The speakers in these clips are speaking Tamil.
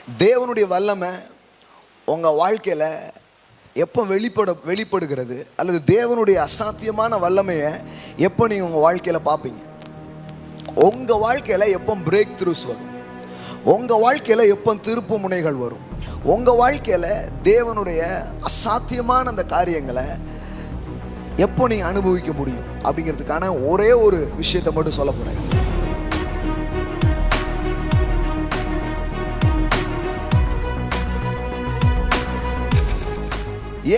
தேவனுடைய வல்லமை உங்கள் வாழ்க்கையில் எப்போ வெளிப்படுகிறது, அல்லது தேவனுடைய அசாத்தியமான வல்லமையை எப்போ நீங்கள் உங்கள் வாழ்க்கையில் பார்ப்பீங்க? உங்கள் வாழ்க்கையில் எப்போ பிரேக் த்ரூஸ் வரும்? உங்கள் வாழ்க்கையில் எப்போ திருப்பு முனைகள் வரும்? உங்கள் வாழ்க்கையில் தேவனுடைய அசாத்தியமான அந்த காரியங்களை எப்போ நீங்கள் அனுபவிக்க முடியும் அப்படிங்கிறதுக்கான ஒரே ஒரு விஷயத்தை மட்டும் சொல்ல போகிறேன்.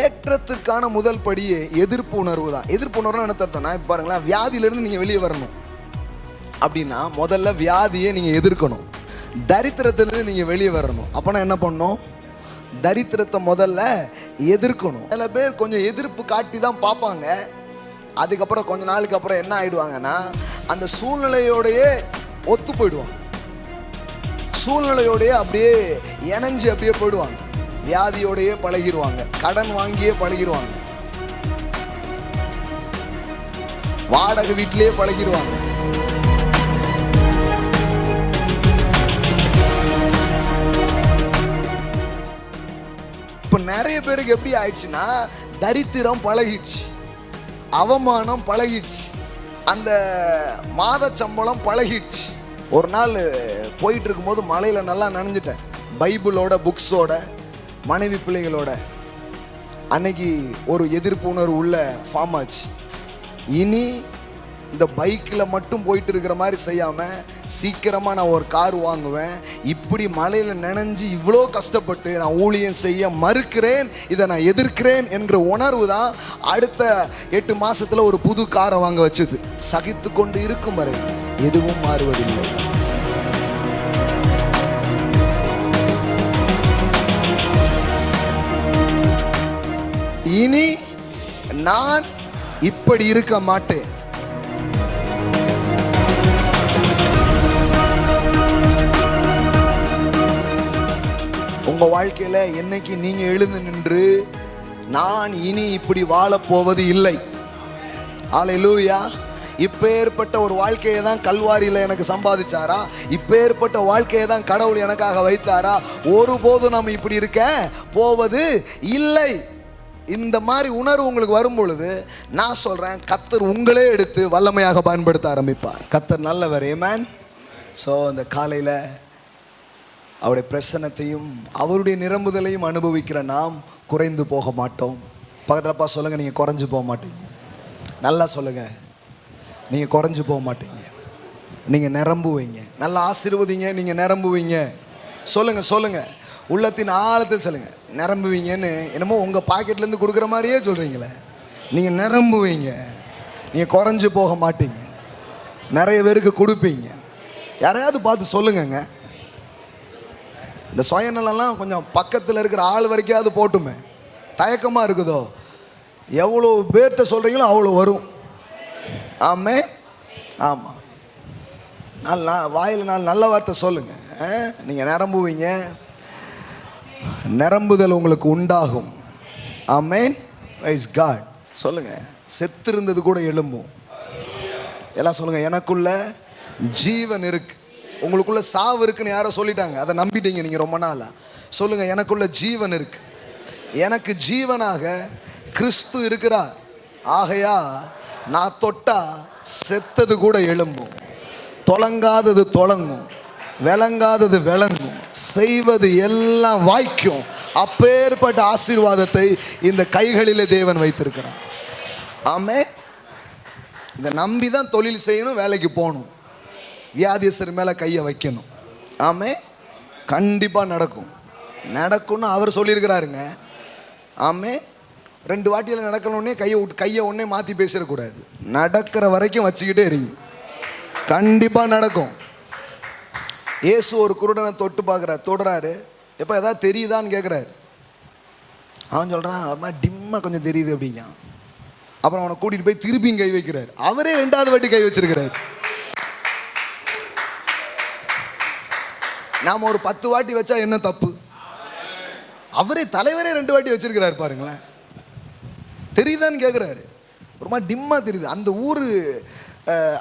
ஏற்றத்திற்கான முதல் படியே எதிர்ப்பு உணர்வு தான். எதிர்ப்பு உணர்வு என்ன அர்த்தம்னா, இப்போ பாருங்களேன், வியாதியிலிருந்து நீங்கள் வெளியே வரணும் அப்படின்னா முதல்ல வியாதியை நீங்கள் எதிர்க்கணும். தரித்திரத்திலிருந்து நீங்கள் வெளியே வரணும் அப்போனா என்ன பண்ணணும்? தரித்திரத்தை முதல்ல எதிர்க்கணும். சில பேர் கொஞ்சம் எதிர்ப்பு காட்டி தான் பார்ப்பாங்க. அதுக்கப்புறம் கொஞ்ச நாளுக்கு அப்புறம் என்ன ஆயிடுவாங்கன்னா, அந்த சூழ்நிலையோடையே ஒத்து போயிடுவாங்க. சூழ்நிலையோடையே அப்படியே இணைஞ்சு அப்படியே போயிடுவாங்க. வியாதியோடையே பழகிடுவாங்க, கடன் வாங்கியே பழகிடுவாங்க, வாடகை வீட்டிலேயே பழகிடுவாங்க. இப்போ நிறைய பேருக்கு எப்படி ஆயிடுச்சுன்னா, தரித்திரம் பழகிடுச்சு, அவமானம் பழகிடுச்சு, அந்த மாத சம்பளம் பழகிடுச்சு. ஒரு நாள் போயிட்டு இருக்கும்போது மலையில் நல்லா நனைஞ்சிட்டேன், பைபிளோட புக்ஸோட மனைவி பிள்ளைகளோட. அன்னைக்கு ஒரு எதிர்ப்பு உணர்வு உள்ள ஃபார்ம் ஆச்சு. இனி இந்த பைக்கில் மட்டும் போயிட்டு இருக்கிற மாதிரி செய்யாமல் சீக்கிரமாக நான் ஒரு கார் வாங்குவேன். இப்படி மலையில் நனைஞ்சு இவ்வளோ கஷ்டப்பட்டு நான் ஊழியம் செய்ய மறுக்கிறேன், இதை நான் எதிர்க்கிறேன் என்கிற உணர்வு தான் அடுத்த 8 மாதத்தில் ஒரு புது காரை வாங்க வச்சது. சகித்து கொண்டு இருக்கும் வரை எதுவும் மாறுவதில்லை. இனி நான் இப்படி இருக்க மாட்டேன். உங்க வாழ்க்கையில என்னைக்கு நீங்க எழுந்து நின்று நான் இனி இப்படி வாழப் போவது இல்லை, ஹல்லேலூயா, இப்பேற்பட்ட ஒரு வாழ்க்கையை தான் கல்வாரியில் எனக்கு சம்பாதிச்சாரா, இப்பேற்பட்ட வாழ்க்கையை தான் கடவுள் எனக்காக வைத்தாரா, ஒருபோதும் நாம் இப்படி இருக்க போவது இல்லை. இந்த மாதிரி உணர்வு உங்களுக்கு வரும் பொழுது நான் சொல்கிறேன், கர்த்தர் உங்களே எடுத்து வல்லமையாக பயன்படுத்த ஆரம்பிப்பார். கர்த்தர் நல்லவர். ஆமென். ஸோ அந்த காலையில் அவருடைய பிரசன்னத்தையும் அவருடைய நிரம்புதலையும் அனுபவிக்கிற நாம் குறைந்து போக மாட்டோம். பக்கத்துலப்பா சொல்லுங்கள், நீங்கள் குறைஞ்சு போக மாட்டீங்க. நல்லா சொல்லுங்கள், நீங்கள் குறைஞ்சு போக மாட்டீங்க, நீங்கள் நிரம்புவீங்க. நல்லா ஆசீர்வதிங்க, நீங்கள் நிரம்புவீங்க. சொல்லுங்கள் சொல்லுங்கள், உள்ளத்தின் ஆழத்தில் சொல்லுங்கள், நிரம்புவீங்கன்னு. என்னமோ உங்கள் பாக்கெட்லேருந்து கொடுக்குற மாதிரியே சொல்கிறீங்களே. நீங்கள் நிரம்புவீங்க, நீங்கள் குறைஞ்சி போக மாட்டீங்க, நிறைய பேருக்கு கொடுப்பீங்க. யாரையாவது பார்த்து சொல்லுங்கங்க, இந்த சுயநலம்லாம் கொஞ்சம் பக்கத்தில் இருக்கிற ஆள் வரைக்காவது போட்டுமே. தயக்கமாக இருக்குதோ, எவ்வளோ பேர்கிட்ட சொல்கிறீங்களோ அவ்வளோ வரும். ஆமே, ஆமாம். வாயில் நல்ல வார்த்தை சொல்லுங்கள், நீங்கள் நிரம்புவீங்க, நிரம்புதல் உங்களுக்கு உண்டாகும். ஆமென், பிரைஸ் காட். சொல்லுங்க, செத்து இருந்தது கூட எழும்பும். எல்லாம் சொல்லுங்க, எனக்குள்ள ஜீவன் இருக்கு. உங்களுக்குள்ள சாவு இருக்குன்னு யாரோ சொல்லிட்டாங்க, அதை நம்பிட்டீங்க நீங்க ரொம்ப நாளா. சொல்லுங்க, எனக்குள்ள ஜீவன் இருக்கு, எனக்கு ஜீவனாக கிறிஸ்து இருக்கிறார். ஆகையா நான் தொட்டா செத்தது கூட எழும்பும், தொலங்காதது தொலங்கும், விளங்காதது விளங்கும், செய்வது எல்லாம் வாய்க்கும். அப்பேற்பட்ட ஆசீர்வாதத்தை இந்த கைகளிலே தேவன் வைத்திருக்கிறார். ஆமென். இதை நம்பி தான் தொழில் செய்யணும், வேலைக்கு போகணும், வியாதியஸ்தர் மேலே கையை வைக்கணும். ஆமென். கண்டிப்பாக நடக்கும். நடக்கும்னு அவர் சொல்லியிருக்கிறாருங்க. ஆமென். 2 வாட்டியில் நடக்கணுன்னே கையை ஒன்றே மாற்றி பேசிடக்கூடாது. நடக்கிற வரைக்கும் வச்சுக்கிட்டே இருங்க, கண்டிப்பாக நடக்கும். இயேசு ஒரு குருடனை தொட்டு பார்க்குறாரு, தொடுறாரு. எப்போ எதாவது தெரியுதான்னு கேட்குறாரு. அவன் சொல்கிறான், ஒரு மாதிரி டிம்மாக கொஞ்சம் தெரியுது அப்படிங்க. அப்புறம் அவனை கூட்டிகிட்டு போய் திருப்பியும் கை வைக்கிறார். அவரே 2வது வாட்டி கை வச்சிருக்கிறார். நாம் ஒரு 10 வாட்டி வச்சா என்ன தப்பு? அவரே தலைவரே 2 வாட்டி வச்சிருக்கிறார் பாருங்களேன். தெரியுதான்னு கேட்குறாரு. ஒரு மாதிரி டிம்மாக தெரியுது. அந்த ஊர்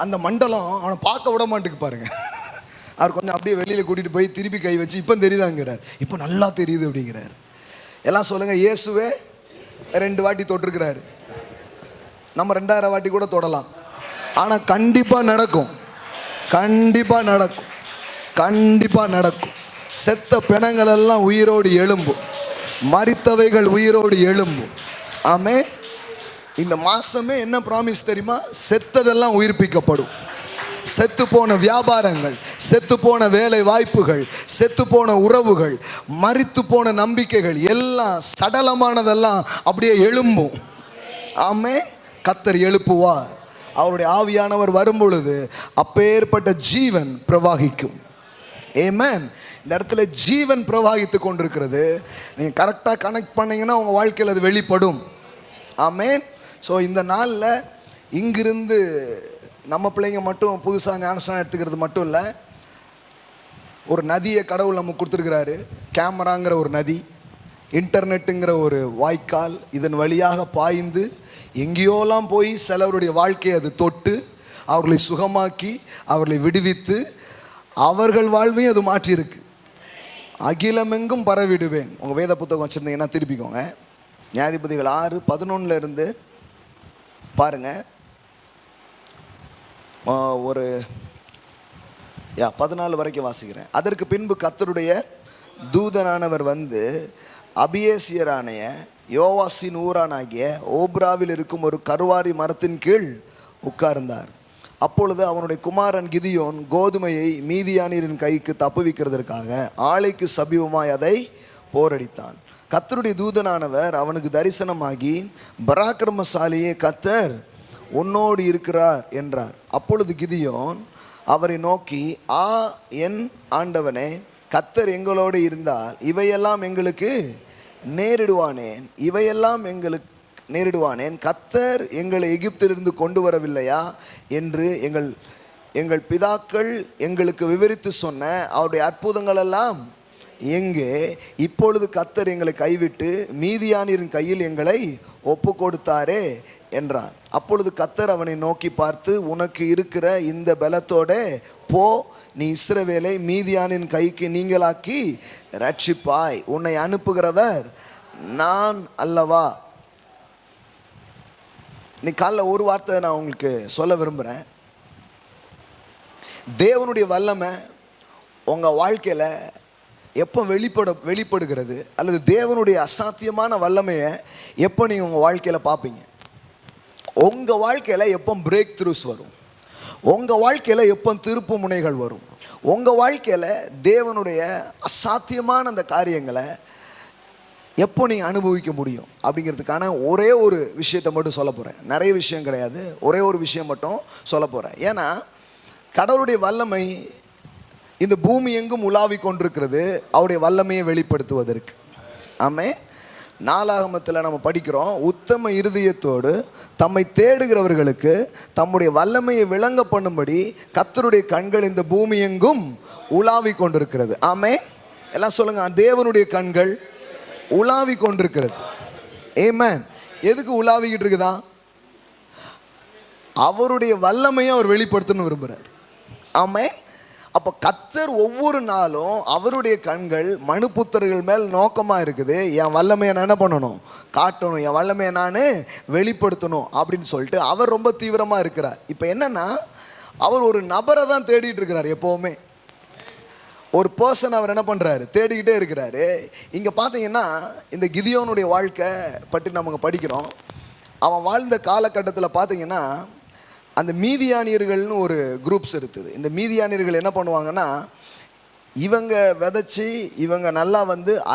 அந்த மண்டலம் அவனை பார்க்க விட மாட்டேக்கு பாருங்க. அவர் கொஞ்சம் அப்படியே வெளியில் கூட்டிகிட்டு போய் திருப்பி கை வச்சு இப்போ தெரியுதாங்கிறார். இப்போ நல்லா தெரியுது அப்படிங்கிறார். எல்லாம் சொல்லுங்கள், இயேசுவே 2 வாட்டி தொட்டிருக்கிறாரு. நம்ம 2000 வாட்டி கூட தொடலாம். ஆனால் கண்டிப்பாக நடக்கும், கண்டிப்பாக நடக்கும், கண்டிப்பாக நடக்கும். செத்த பிணங்கள் எல்லாம் உயிரோடு எழும்பும், மரித்தவைகள் உயிரோடு எழும்பும். ஆமே. இந்த மாசமே என்ன ப்ராமிஸ் தெரியுமா? செத்ததெல்லாம் உயிர்ப்பிக்கப்படும். செத்து போன வியாபாரங்கள், செத்து போன வேலை வாய்ப்புகள், செத்து போன உறவுகள், மரித்து போன நம்பிக்கைகள் எல்லாம், சடலமானதெல்லாம் அப்படியே எழும்பும். ஆமே. கர்த்தர் எழுப்புவார். அவருடைய ஆவியானவர் வரும் பொழுது அப்பேற்பட்ட ஜீவன் பிரவாகிக்கும். ஆமென். இந்த இடத்துல ஜீவன் பிரவாகித்து கொண்டிருக்கிறது. நீங்கள் கரெக்டாக கனெக்ட் பண்ணிங்கன்னா உங்கள் வாழ்க்கையில் அது வெளிப்படும். ஆமென். ஸோ இந்த நாளில் இங்கிருந்து நம்ம பிள்ளைங்க மட்டும் புதுசாக ஞானஸ்நானம் எடுத்துக்கிறது மட்டும் இல்லை, ஒரு நதியை கடவுள் நமக்கு கொடுத்துருக்கிறாரு. கேமராங்கிற ஒரு நதி, இன்டர்நெட்டுங்கிற ஒரு வாய்க்கால், இதன் வழியாக பாய்ந்து எங்கேயோலாம் போய் சிலருடைய வாழ்க்கையை அது தொட்டு அவர்களை சுகமாக்கி அவர்களை விடுவித்து அவர்கள் வாழ்வையும் அது மாற்றியிருக்கு. அகிலமெங்கும் பரவிடுவேன். உங்கள் வேத புத்தகம் வச்சுருந்தீங்கன்னா திருப்பிக்கோங்க. நியாயாதிபதிகள் 6:11 இருந்து பாருங்கள். ஒரு 14 வரைக்கும் வாசிக்கிறேன். அதற்கு பின்பு கர்த்தருடைய தூதனானவர் வந்து அபியேசியரானைய யோவாசின் ஊரானாகிய ஓப்ராவில் இருக்கும் ஒரு கருவாரி மரத்தின் கீழ் உட்கார்ந்தார். அப்பொழுது அவனுடைய குமாரன் கிதியோன் கோதுமையை மீதியானியரின் கைக்கு தப்புவிக்கிறதற்காக ஆலைக்கு சமீபமாய் அதை போரடித்தான். கர்த்தருடைய தூதனானவர் அவனுக்கு தரிசனமாகி, பராக்கிரமசாலியே, கர்த்தர் உன்னோடு இருக்கிறார் என்றார். அப்பொழுது கிதியோன் அவரை நோக்கி, என் ஆண்டவனே, கர்த்தர் எங்களோடு இருந்தால் இவையெல்லாம் எங்களுக்கு நேரிடுவானேன், இவையெல்லாம் எங்களுக்கு நேரிடுவானேன். கர்த்தர் எங்களை எகிப்திலிருந்து கொண்டு வரவில்லையா என்று எங்கள் பிதாக்கள் எங்களுக்கு விவரித்து சொன்ன அவருடைய அற்புதங்கள் எல்லாம் எங்கே? இப்பொழுது கர்த்தர் எங்களை கைவிட்டு மீதியானியரின் கையில் எங்களை ஒப்பு கொடுத்தாரே என்றான். அப்பொழுது கர்த்தர் அவனை நோக்கி பார்த்து, உனக்கு இருக்கிற இந்த பலத்தோட போ, நீ இஸ்ரவேலை மீதியானின் கைக்கு நீங்களாக்கி ரட்சிப்பாய், உன்னை அனுப்புகிறவர் நான் அல்லவா. நீ காலைல ஒரு வார்த்தை நான் உங்களுக்கு சொல்ல விரும்புகிறேன். தேவனுடைய வல்லமை உங்கள் வாழ்க்கையில் எப்போ வெளிப்படுகிறது, அல்லது தேவனுடைய அசாத்தியமான வல்லமையை எப்போ நீங்கள் உங்கள் வாழ்க்கையில் பார்ப்பீங்க? உங்கள் வாழ்க்கையில் எப்போ பிரேக் த்ரூஸ் வரும், உங்கள் வாழ்க்கையில் எப்போ திருப்பு முனைகள் வரும், உங்கள் வாழ்க்கையில் தேவனுடைய அசாத்தியமான அந்த காரியங்களை எப்போ நீங்கள் அனுபவிக்க முடியும் அப்படிங்கிறதுக்கான ஒரே ஒரு விஷயத்தை மட்டும் சொல்ல போகிறேன். நிறைய விஷயம் கிடையாது, ஒரே ஒரு விஷயம் மட்டும் சொல்ல போகிறேன். ஏன்னா கடவுளுடைய வல்லமை இந்த பூமி எங்கும் உலாவி கொண்டிருக்கிறது அவருடைய வல்லமையை வெளிப்படுத்துவதற்கு. ஆமே. நாலாகமத்தில் நம்ம படிக்கிறோம், உத்தம இருதயத்தோடு தம்மை தேடுகிறவர்களுக்கு தம்முடைய வல்லமையை விளங்க பண்ணும்படி கர்த்தருடைய கண்கள் இந்த பூமி எங்கும் உலாவி கொண்டிருக்கிறது. ஆமே. எல்லாம் சொல்லுங்க, தேவனுடைய கண்கள் உலாவி கொண்டிருக்கிறது. ஆமென். எதுக்கு உலாவிக்கிட்டு இருக்குதா? அவருடைய வல்லமையை அவர் வெளிப்படுத்தணும்னு விரும்புகிறார். ஆமென். அப்போ கர்த்தர் ஒவ்வொரு நாளும் அவருடைய கண்கள் மனுபுத்திரர்கள் மேல் நோக்கமாக இருக்குது. என் வல்லமையை நான் என்ன பண்ணணும்? காட்டணும், என் வல்லமையை நான் வெளிப்படுத்தணும் அப்படின்னு சொல்லிட்டு அவர் ரொம்ப தீவிரமாக இருக்கிறார். இப்போ என்னென்னா, அவர் ஒரு நபரை தான் தேடிட்டு இருக்கிறார். எப்போவுமே ஒரு பர்சன் அவர் என்ன பண்ணுறாரு? தேடிக்கிட்டே இருக்கிறாரு. இங்கே பார்த்தீங்கன்னா இந்த கிதியோனுடைய வாழ்க்கை பற்றி நம்ம படிக்கிறோம். அவன் வாழ்ந்த காலகட்டத்தில் பார்த்தீங்கன்னா அந்த மீதியானியர்கள்னு ஒரு குரூப்ஸ் இருக்குது. இந்த மீதியானியர்கள் என்ன பண்ணுவாங்கன்னா, இவங்க விதைச்சி இவங்க நல்லா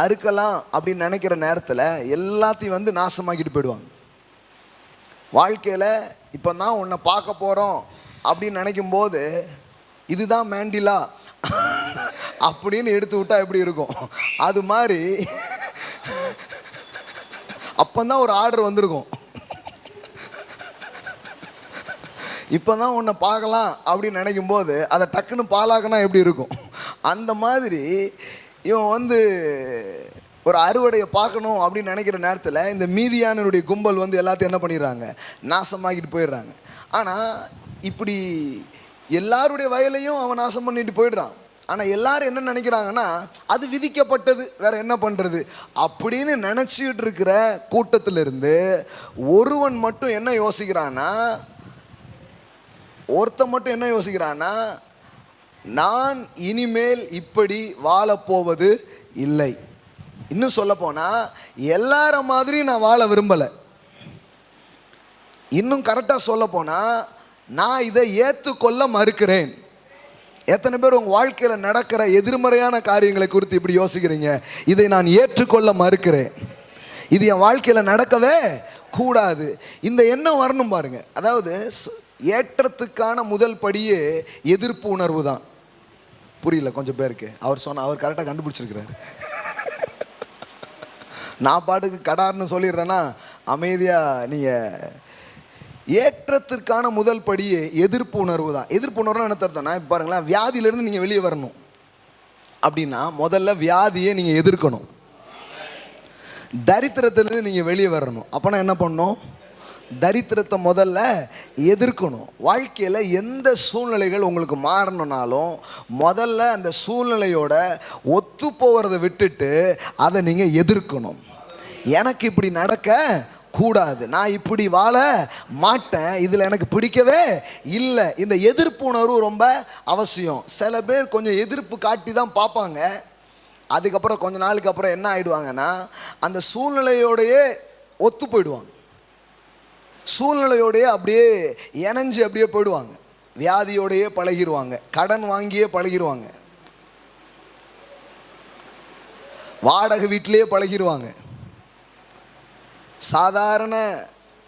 அறுக்கலாம் அப்படின்னு நினைக்கிற நேரத்தில் எல்லாத்தையும் நாசமாக்கிட்டு போயிடுவாங்க. வாழ்க்கையில் இப்போ தான் உன்னை பார்க்க போகிறோம் அப்படின்னு நினைக்கும்போது, இதுதான் மேண்டிலா அப்படின்னு எடுத்து விட்டா எப்படி இருக்கும்? அது மாதிரி அப்போதான் ஒரு ஆர்டர் வந்திருக்கும், இப்போ தான் உன்னை பார்க்கலாம் அப்படின்னு நினைக்கும் போது அதை டக்குன்னு பாலாக்கினா எப்படி இருக்கும்? அந்த மாதிரி இவன் ஒரு அறுவடையை பார்க்கணும் அப்படின்னு நினைக்கிற நேரத்தில் இந்த மீதியானருடைய கும்பல் எல்லாத்தையும் என்ன பண்ணிடுறாங்க? நாசமாக்கிட்டு போயிடுறாங்க. ஆனால் இப்படி எல்லாருடைய வயலையும் அவன் நாசம் பண்ணிட்டு போயிடுறான். ஆனால் எல்லாரும் என்ன நினைக்கிறாங்கன்னா அது விதிக்கப்பட்டது, வேற என்ன பண்ணுறது அப்படின்னு நினச்சிக்கிட்டு இருக்கிற கூட்டத்திலிருந்து ஒருவன் மட்டும் என்ன யோசிக்கிறான்னா, ஒருத்தன் மட்டும் என்ன யோசிக்கிறான்னா, நான் இனிமேல் இப்படி வாழப்போவது இல்லை. இன்னும் சொல்ல போனால் எல்லார மாதிரி நான் வாழ விரும்பலை. இன்னும் கரெக்டாக சொல்ல போனால் நான் இதை ஏற்றுக்கொள்ள மறுக்கிறேன். எத்தனை பேர் உங்கள் வாழ்க்கையில் நடக்கிற எதிர்மறையான காரியங்களை குறித்து இப்படி யோசிக்கிறீங்க? இதை நான் ஏற்றுக்கொள்ள மறுக்கிறேன், இது என் வாழ்க்கையில் நடக்கவே கூடாது. இந்த எண்ணம் வரணும் பாருங்க. அதாவது ஏற்றத்துக்கான முதல் படியே எதிர்ப்பு உணர்வு தான். புரியல கொஞ்சம் பேருக்கு. அவர் கரெக்டாக கண்டுபிடிச்சிருக்கிறாரு. நான் பாட்டுக்கு கடார்னு சொல்லிடுறேன்னா அமைதியாக நீங்கள். ஏற்றத்திற்கான முதல் படியே எதிர்ப்பு உணர்வு தான். எதிர்ப்பு உணர்வு என்ன தருத்தனா, இப்போ பாருங்களேன், வியாதியிலேருந்து நீங்கள் வெளியே வரணும் அப்படின்னா முதல்ல வியாதியை நீங்கள் எதிர்க்கணும். தரித்திரத்திலிருந்து நீங்கள் வெளியே வரணும் அப்போனா என்ன பண்ணணும்? தரித்திரத்தை முதல்ல எதிர்க்கணும். வாழ்க்கையில் எந்த சூழ்நிலைகள் உங்களுக்கு மாறணும்னாலும் முதல்ல அந்த சூழ்நிலையோட ஒத்து போகிறத விட்டுட்டு அதை நீங்கள் எதிர்க்கணும். எனக்கு இப்படி நடக்க கூடாது, நான் இப்படி வாழ மாட்டேன், இதில் எனக்கு பிடிக்கவே இல்லை. இந்த எதிர்ப்பு உணர்வு ரொம்ப அவசியம். சில பேர் கொஞ்சம் எதிர்ப்பு காட்டி தான் பார்ப்பாங்க. அதுக்கப்புறம் கொஞ்ச நாளுக்கு அப்புறம் என்ன ஆகிடுவாங்கன்னா அந்த சூழ்நிலையோடையே ஒத்து போயிடுவாங்க. சூழ்நிலையோடையே அப்படியே இணைஞ்சு அப்படியே போயிடுவாங்க. வியாதியோடையே பழகிடுவாங்க, கடன் வாங்கியே பழகிடுவாங்க, வாடகை வீட்டிலேயே பழகிடுவாங்க, சாதாரண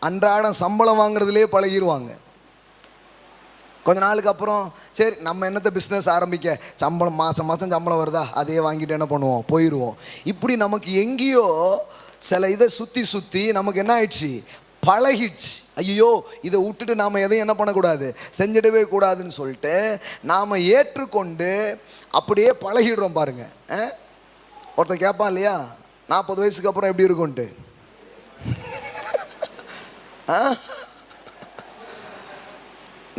அன்றாடம் சம்பளம் வாங்குறதுலேயே பழகிடுவாங்க. கொஞ்ச நாளுக்கு அப்புறம் சரி நம்ம என்னத்தை பிஸ்னஸ் ஆரம்பிக்க, சம்பளம் மாதம் சம்பளம் வருதா, அதையே வாங்கிட்டு என்ன பண்ணுவோம், போயிடுவோம். இப்படி நமக்கு எங்கேயோ சில இதை சுற்றி நமக்கு என்ன ஆயிடுச்சு, பழகிடுச்சு. ஐயோ இதை விட்டுட்டு நாம் எதையும் என்ன பண்ணக்கூடாது, செஞ்சிடவே கூடாதுன்னு சொல்லிட்டு நாம் ஏற்றுக்கொண்டு அப்படியே பழகிடுறோம். பாருங்க, ஒருத்தர் கேட்பான் இல்லையா, 40 வயசுக்கு அப்புறம் எப்படி இருக்கும்ன்ட்டு.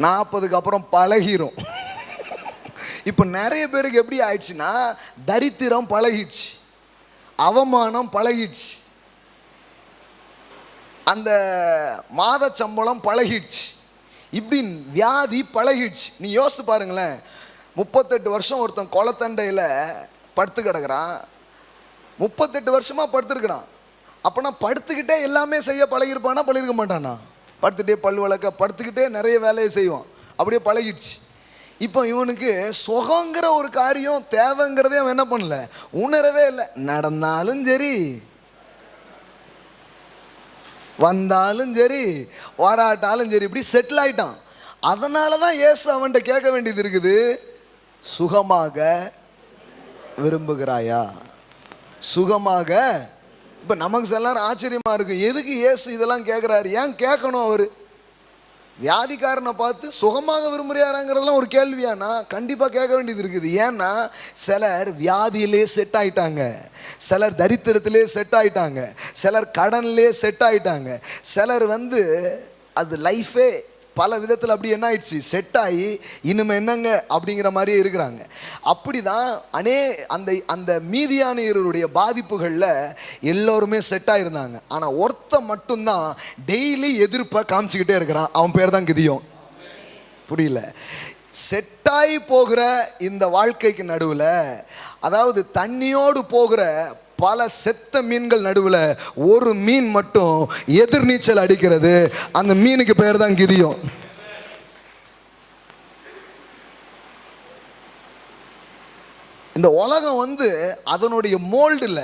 40க்கு அப்புறம் பழகிரும். இப்போ நிறைய பேருக்கு எப்படி ஆயிடுச்சுன்னா தரித்திரம் பழகிடுச்சு, அவமானம் பழகிடுச்சு, அந்த மாத சம்பளம் பழகிடுச்சு, இப்படி வியாதி பழகிடுச்சு. நீ யோசித்து பாருங்களேன், 38 வருஷம் ஒருத்தன் கொலத்தண்டையில் படுத்து கிடக்கிறான், 38 வருஷமாக படுத்துருக்கிறான். அப்போனா படுத்துக்கிட்டே எல்லாமே செய்ய பழகிருப்பானா, பழகிருக்க மாட்டானா? படுத்துகிட்டே பல் வளர்க்க, படுத்துக்கிட்டே நிறைய வேலையை செய்வான், அப்படியே பழகிடுச்சு. இப்போ இவனுக்கு சுகங்கிற ஒரு காரியம் தேவைங்கிறதே அவன் என்ன பண்ணல, உணரவே இல்லை. நடந்தாலும் சரி, வந்தாலும் சரி, வராட்டாலும் சரி, இப்படி செட்டில் ஆயிட்டான். அதனால தான் இயேசு அவன்கிட்ட கேட்க வேண்டியது இருக்குது, சுகமாக விரும்புகிறாயா, சுகமாக. இப்போ நமக்கு எல்லாரும் ஆச்சரியமாக இருக்கும், எதுக்கு இயேசு இதெல்லாம் கேட்குறாரு, ஏன் கேட்கணும்? அவர் வியாதிக்காரனை பார்த்து சுகமாக விரும்புகிறாராங்கிறதுலாம் ஒரு கேள்வியானா கண்டிப்பாக கேட்க வேண்டியது இருக்குது. ஏன்னா சிலர் வியாதியிலே செட் ஆயிட்டாங்க, சிலர் தரித்திரத்திலே செட் ஆயிட்டாங்க, சிலர் கடன்லே செட் ஆயிட்டாங்க, சிலர் அது லைஃபே பல விதத்தில் அப்படி என்ன ஆயிடுச்சு, செட் ஆகி இனிமே என்னங்க அப்படிங்கிற மாதிரியே இருக்கிறாங்க. அப்படி தான் அந்த மீதியானியருடைய பாதிப்புகளில் எல்லோருமே செட் ஆகிருந்தாங்க. ஆனால் ஒருத்த மட்டும்தான் டெய்லி எதிர்ப்பை காமிச்சிக்கிட்டே இருக்கிறான், அவன் பேர் தான் கிதியோன். புரியல? செட்டாகி போகிற இந்த வாழ்க்கைக்கு நடுவில், அதாவது தண்ணியோடு போகிற பல செத்த மீன்கள் நடுவில் ஒரு மீன் மட்டும் எதிர்நீச்சல் அடிக்கிறது, அந்த மீனுக்கு பேர் தான் கிதியோன். இந்த உலகம் அதனுடைய மோல்டில்,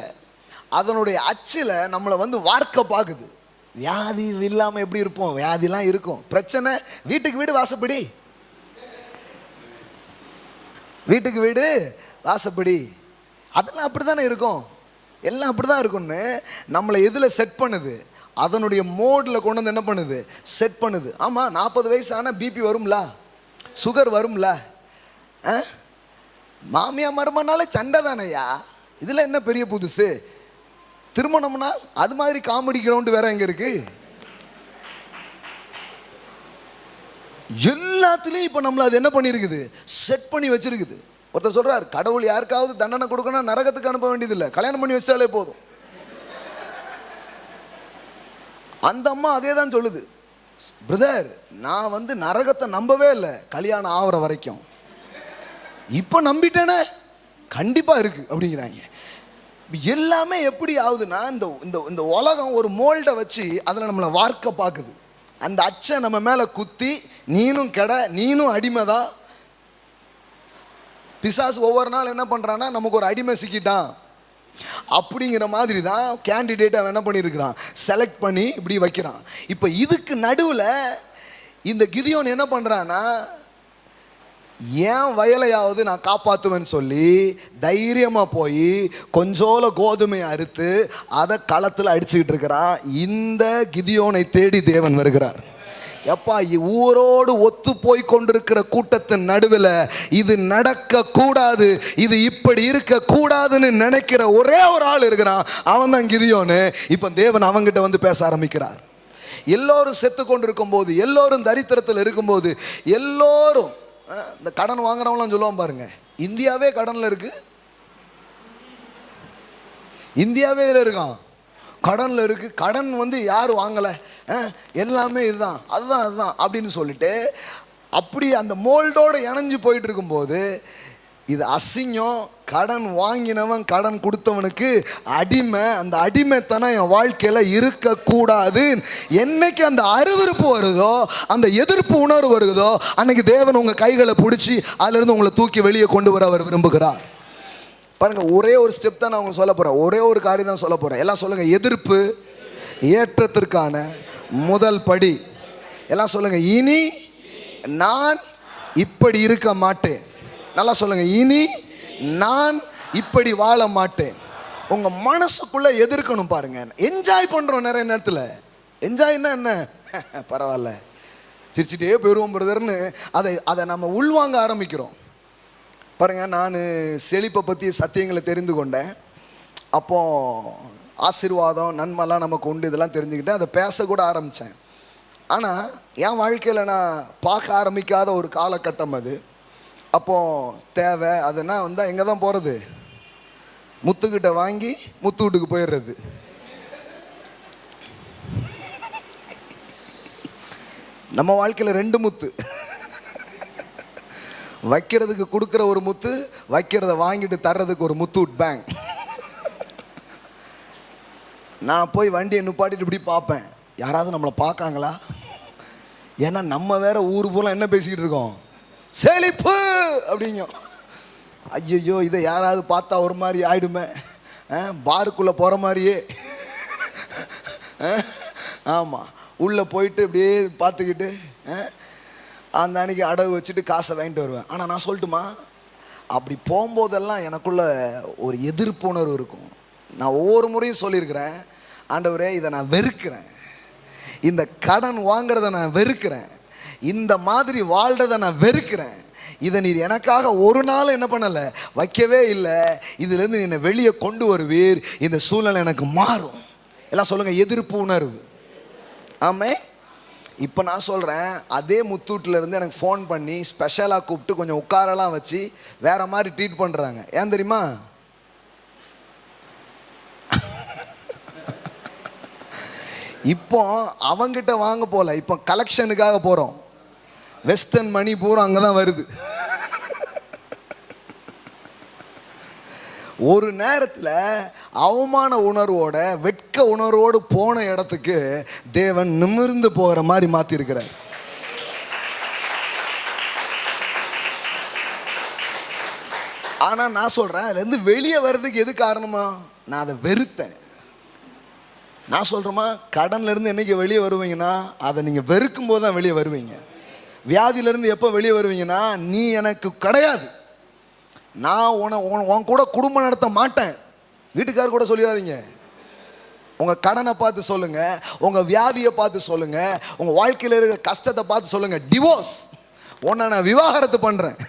அதனுடைய அச்சில் நம்மளை வார்க்க பார்க்குது. வியாதி இல்லாமல் எப்படி இருப்போம்? வியாதிலாம் இருக்கும், பிரச்சனை வீட்டுக்கு வீடு வாசப்படி, வீட்டுக்கு வீடு வாசப்படி, அதெல்லாம் அப்படி தானே இருக்கும், எல்லாம் அப்படி தான் இருக்கும்னு நம்மளை எதில் செட் பண்ணுது, அதனுடைய மோடில் கொண்டு என்ன பண்ணுது, செட் பண்ணுது. ஆமாம், 40 வயசு ஆனால் பிபி வரும்ல, சுகர் வரும்ல, மாமியா மருமனாலே சண்டை தானையா, இதில் என்ன பெரிய புதுசு? திருமணம்னா அது மாதிரி காமெடி கிரவுண்டு வேற எங்கே இருக்கு? எல்லாத்துலேயும் இப்போ நம்மளை அது என்ன பண்ணியிருக்குது, செட் பண்ணி வச்சிருக்குது. ஒருத்தர் சொல்றார், கடவுள் யாருக்காவது தண்டனை கொடுக்கணும் நரகத்துக்கு அனுப்ப வேண்டியதில்லை, கல்யாணம் பண்ணி வச்சாலே போதும். அந்த அம்மா அதே தான் சொல்லுது, பிரதர் நான் நரகத்தை நம்பவே இல்லை கல்யாணம் ஆகிற வரைக்கும், இப்போ நம்பிட்டேனே, கண்டிப்பா இருக்கு அப்படிங்கிறாங்க. எல்லாமே எப்படி ஆகுதுன்னா, இந்த உலகம் ஒரு மோல்டை வச்சு அதில் நம்மளை வார்க்க பார்க்குது. அந்த அச்சை நம்ம மேலே குத்தி, நீனும் கெட, நீனும் அடிமை தான். பிசாசு ஒவ்வொரு நாள் என்ன பண்ணுறான்னா, நமக்கு ஒரு அடிமை சிக்கிட்டான் அப்படிங்கிற மாதிரி தான் கேண்டிடேட் அவன் என்ன பண்ணியிருக்கிறான், செலக்ட் பண்ணி இப்படி வைக்கிறான். இப்போ இதுக்கு நடுவில் இந்த கிதியோன் என்ன பண்ணுறான்னா, ஏன் வயலையாவது நான் காப்பாற்றுவேன்னு சொல்லி தைரியமாக போய் கொஞ்சோல கோதுமையை அறுத்து அதை களத்தில் அடிச்சுக்கிட்டு இருக்கிறான். இந்த கிதியோனை தேடி தேவன் வருகிறார். எப்பா, ஊரோடு ஒத்து போய் கொண்டிருக்கிற கூட்டத்தின் நடுவில் இது நடக்க கூடாது, இது இப்படி இருக்க கூடாதுன்னு நினைக்கிற ஒரே ஒரு ஆள் இருக்கிறான், அவன் தான் கிதியோனு. இப்போ தேவன் அவங்கிட்ட பேச ஆரம்பிக்கிறார். எல்லோரும் செத்து கொண்டிருக்கும் போது, எல்லோரும் தரித்திரத்தில் இருக்கும்போது, எல்லோரும் இந்த கடன் வாங்குறவங்களாம் சொல்லுவான் பாருங்க, இந்தியாவே கடனில் இருக்கு, இந்தியாவே இருக்கான் கடனில் இருக்கு, கடன் யார் வாங்கலை, எல்லாமே இதுதான் அதுதான் அப்படின்னு சொல்லிட்டு அப்படி அந்த மோல்டோடு இணைஞ்சு போயிட்டு இருக்கும்போது, இது அசிங்கம், கடன் வாங்கினவன் கடன் கொடுத்தவனுக்கு அடிமை, அந்த அடிமைத்தனம் என் வாழ்க்கையில் இருக்கக்கூடாது. என்னைக்கு அந்த அருவருப்பு வருதோ, அந்த எதிர்ப்பு உணர்வு வருதோ, அன்னைக்கு தேவன் உங்கள் கைகளை பிடிச்சி அதிலிருந்து உங்களை தூக்கி வெளியே கொண்டு வர அவர் விரும்புகிறார். பாருங்க, ஒரே ஒரு ஸ்டெப் தான் நான் உங்களுக்கு சொல்ல போகிறேன், ஒரே ஒரு காரியம் தான் சொல்ல போகிறேன். எல்லாம் சொல்லுங்கள், எதிர்ப்பு ஏற்றத்திற்கான முதல் படி. எல்லாம் சொல்லுங்க, இனி நான் இப்படி இருக்க மாட்டேன். நல்லா சொல்லுங்க, இனி நான் இப்படி வாழ மாட்டேன். உங்க மனசுக்குள்ள எதிர்க்கணும். பாருங்க, என்ஜாய் பண்றோம் நிறைய நேரத்தில். என்ஜாய்னா என்ன, பரவாயில்ல சிரிச்சுட்டே போயிடுவோம் பிரதர்னு அதை நம்ம உள்வாங்க ஆரம்பிக்கிறோம். பாருங்க, நான் செழிப்பை பற்றி சத்தியங்களை தெரிந்து கொண்டேன். அப்போ ஆசீர்வாதம் நன்மைலாம் நமக்கு உண்டு இதெல்லாம் தெரிஞ்சுக்கிட்டேன், அதை பேசக்கூட ஆரம்பித்தேன். ஆனால் என் வாழ்க்கையில் நான் பார்க்க ஆரம்பிக்காத ஒரு காலகட்டம் அது. அப்போது தேவை அதுனா எங்கே தான் போகிறது, முத்துக்கிட்ட வாங்கி முத்து வீட்டுக்கு போயிடுறது. நம்ம வாழ்க்கையில் ரெண்டு முத்து, வைக்கிறதுக்கு கொடுக்குற ஒரு முத்து, வைக்கிறத வாங்கிட்டு தர்றதுக்கு ஒரு முத்தூட் பேங்க். நான் போய் வண்டியை நிப்பாட்டிட்டு இப்படி பார்ப்பேன், யாராவது நம்மளை பார்க்காங்களா, ஏன்னா நம்ம வேற ஊர் பூரா என்ன பேசிக்கிட்டு இருக்கோம், செழிப்பு அப்படிங்க. ஐயோ, இதை யாராவது பார்த்தா ஒரு மாதிரி ஆயிடுமே, பாருக்குள்ளே போகிற மாதிரியே. ஆமாம், உள்ளே போயிட்டு இப்படியே பார்த்துக்கிட்டு அந்த அன்னைக்கு அடகு வச்சுட்டு காசை வாங்கிட்டு வருவேன். ஆனால் நான் சொல்லட்டுமா, அப்படி போகும்போதெல்லாம் எனக்குள்ள ஒரு எதிர்ப்பு உணர்வு இருக்கும். நான் ஒவ்வொரு முறையும் சொல்லியிருக்கிறேன், ஆண்டவரே இதை நான் வெறுக்கிறேன், இந்த கடன் வாங்கிறத நான் வெறுக்கிறேன், இந்த மாதிரி வாழ்றதை நான் வெறுக்கிறேன், இதை நீர் எனக்காக ஒரு நாள் என்ன பண்ணலை, வைக்கவே இல்லை, இதுலேருந்து என்னை வெளியே கொண்டு வருவீர், இந்த சூழ்நிலை எனக்கு மாறும். எல்லாம் சொல்லுங்கள், எதிர்ப்பு உணர்வு. ஆமே. இப்போ நான் சொல்கிறேன், அதே முத்தூட்டிலேருந்து எனக்கு ஃபோன் பண்ணி ஸ்பெஷலாக கூப்பிட்டு கொஞ்சம் உட்காரெல்லாம் வச்சு வேறு மாதிரி ட்ரீட் பண்ணுறாங்க. ஏன் தெரியுமா, இப்போ அவங்கிட்ட வாங்க போகல, இப்போ கலெக்ஷனுக்காக போகிறோம். வெஸ்டர்ன் மணி பூரா அங்கே தான் வருது. ஒரு நேரத்தில் அவமான உணர்வோட வெட்க உணர்வோடு போன இடத்துக்கு தேவன் நிமிர்ந்து போகிற மாதிரி மாற்றிருக்கிறார். ஆனால் நான் சொல்கிறேன், அதுலேருந்து வெளியே வர்றதுக்கு எது காரணமா, நான் அதை வெறுத்தேன். நான் சொல்கிறேம்மா, கடன்லேருந்து என்றைக்கு வெளியே வருவீங்கன்னா அதை நீங்கள் வெறுக்கும் போது தான் வெளியே வருவீங்க. வியாதியிலேருந்து எப்போ வெளியே வருவீங்கன்னா, நீ எனக்கு கிடையாது, நான் உன் கூட குடும்பம் நடத்த மாட்டேன். வீட்டுக்காரர் கூட சொல்லிடாதீங்க. உங்கள் கடனை பார்த்து சொல்லுங்கள், உங்கள் வியாதியை பார்த்து சொல்லுங்கள், உங்கள் வாழ்க்கையில் இருக்கிற கஷ்டத்தை பார்த்து சொல்லுங்கள், டிவோர்ஸ், உன்னை நான் விவாகரத்து பண்ணுறேன்,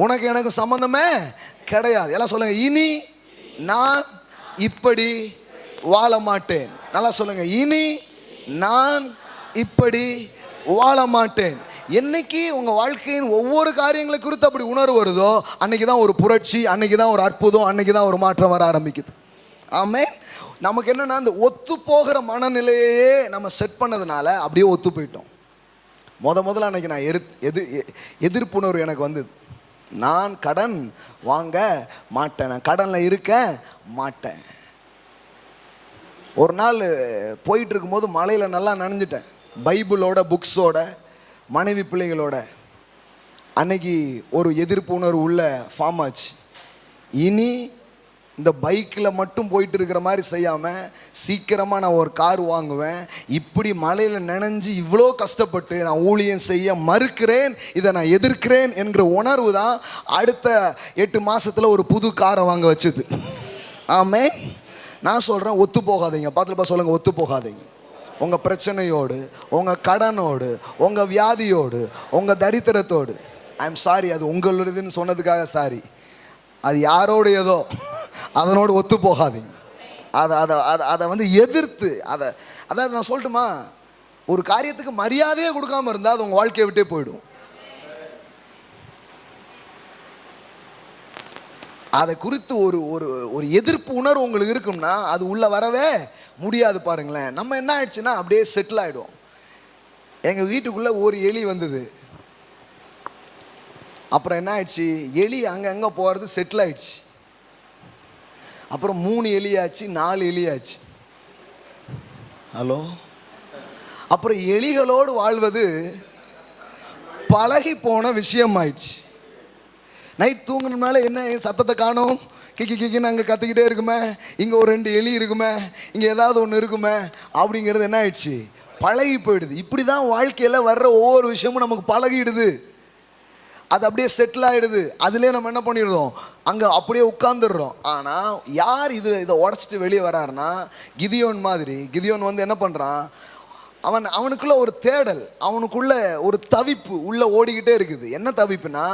உனக்கு எனக்கு சம்மந்தமே கிடையாது. எல்லாம் சொல்லுங்கள், இனி நான் இப்படி வாழ மாட்டேன். நல்லா சொல்லுங்கள், இனி நான் இப்படி வாழ மாட்டேன். என்னைக்கு உங்கள் வாழ்க்கையின் ஒவ்வொரு காரியங்களை குறித்து அப்படி உணர்வு வருதோ அன்னைக்கு தான் ஒரு புரட்சி, அன்னைக்கு தான் ஒரு அற்புதம், அன்னைக்கு தான் ஒரு மாற்றம் வர ஆரம்பிக்குது. ஆமென். நமக்கு என்னென்னா அந்த ஒத்து போகிற மனநிலையே நம்ம செட் பண்ணதுனால அப்படியே ஒத்து போயிட்டோம். முதல்ல அன்னைக்கு நான் எதிர்ப்புணர்வு எனக்கு வந்தது. நான் கடன் வாங்க மாட்டேன், நான் கடனில் இருக்க மாட்டேன். ஒரு நாள் போயிட்டு இருக்கும்போது மலையில் நல்லா நனைஞ்சிட்டேன், பைபிளோட புக்ஸோட மனைவி பிள்ளைகளோட. அன்னைக்கு ஒரு எதிர்ப்புணர்வு உள்ள ஃபார்ம் ஆச்சு. இனி இந்த பைக்கில் மட்டும் போயிட்டு இருக்கிற மாதிரி செய்யாமல் சீக்கிரமாக நான் ஒரு கார் வாங்குவேன். இப்படி மலையில் நனைஞ்சு இவ்வளோ கஷ்டப்பட்டு நான் ஊழியம் செய்ய மறுக்கிறேன், இதை நான் எதிர்க்கிறேன் என்கிற உணர்வு தான் அடுத்த 8 மாதத்தில் ஒரு புது காரை வாங்க வச்சுது. ஆமென். நான் சொல்கிறேன், ஒத்து போகாதீங்க. பார்த்துப்பா சொல்லுங்கள், ஒத்து போகாதீங்க. உங்கள் பிரச்சனையோடு, உங்கள் கடனோடு, உங்கள் வியாதியோடு, உங்கள் தரித்திரத்தோடு, ஐ எம் சாரி, அது உங்களுதுன்னு சொன்னதுக்காக சாரி, அது யாரோடு ஏதோ அதனோடு ஒத்து போகாதீங்க. அதை வந்து எதிர்த்து அதாவது நான் சொல்லட்டுமா, ஒரு காரியத்துக்கு மரியாதையே கொடுக்காமல் இருந்தால் அது உங்கள் வாழ்க்கையை விட்டே போயிடும். அதை குறித்து ஒரு ஒரு ஒரு எதிர்ப்பு உணர்வு உங்களுக்கு இருக்கும்னா அது உள்ளே வரவே முடியாது. பாருங்களேன், நம்ம என்ன ஆயிடுச்சுன்னா அப்படியே செட்டில் ஆகிடுவோம். எங்கள் வீட்டுக்குள்ளே ஒரு எலி வந்தது. அப்புறம் என்ன ஆயிடுச்சு, எலி அங்கே போகிறது செட்டில் ஆயிடுச்சு. அப்புறம் 3 எலியாச்சு, 4 எலியாச்சு. ஹலோ. அப்புறம் எலிகளோடு வாழ்வது பழகி போன விஷயம் ஆயிடுச்சு. நைட் தூங்குறதுனால என்ன சத்தத்தை காணும், கிக்கின்னு அங்கே கற்றுக்கிட்டே இருக்குமே, இங்கே ஒரு 2 எலி இருக்குமே, இங்கே ஏதாவது ஒன்று இருக்குமே அப்படிங்கிறது என்ன ஆயிடுச்சு, பழகி போயிடுது. இப்படி தான் வாழ்க்கையில் வர்ற ஒவ்வொரு விஷயமும் நமக்கு பழகிடுது, அது அப்படியே செட்டில் ஆகிடுது. அதுலேயே நம்ம என்ன பண்ணிடுறோம், அங்கே அப்படியே உட்காந்துடுறோம். ஆனால் யார் இதை உடச்சிட்டு வெளியே வராருன்னா கிதியோன் மாதிரி. கிதியோன் வந்து என்ன பண்ணுறான், அவனுக்குள்ள ஒரு தேடல், அவனுக்குள்ள ஒரு தவிப்பு உள்ள ஓடிக்கிட்டே இருக்குது. என்ன தவிப்புனா,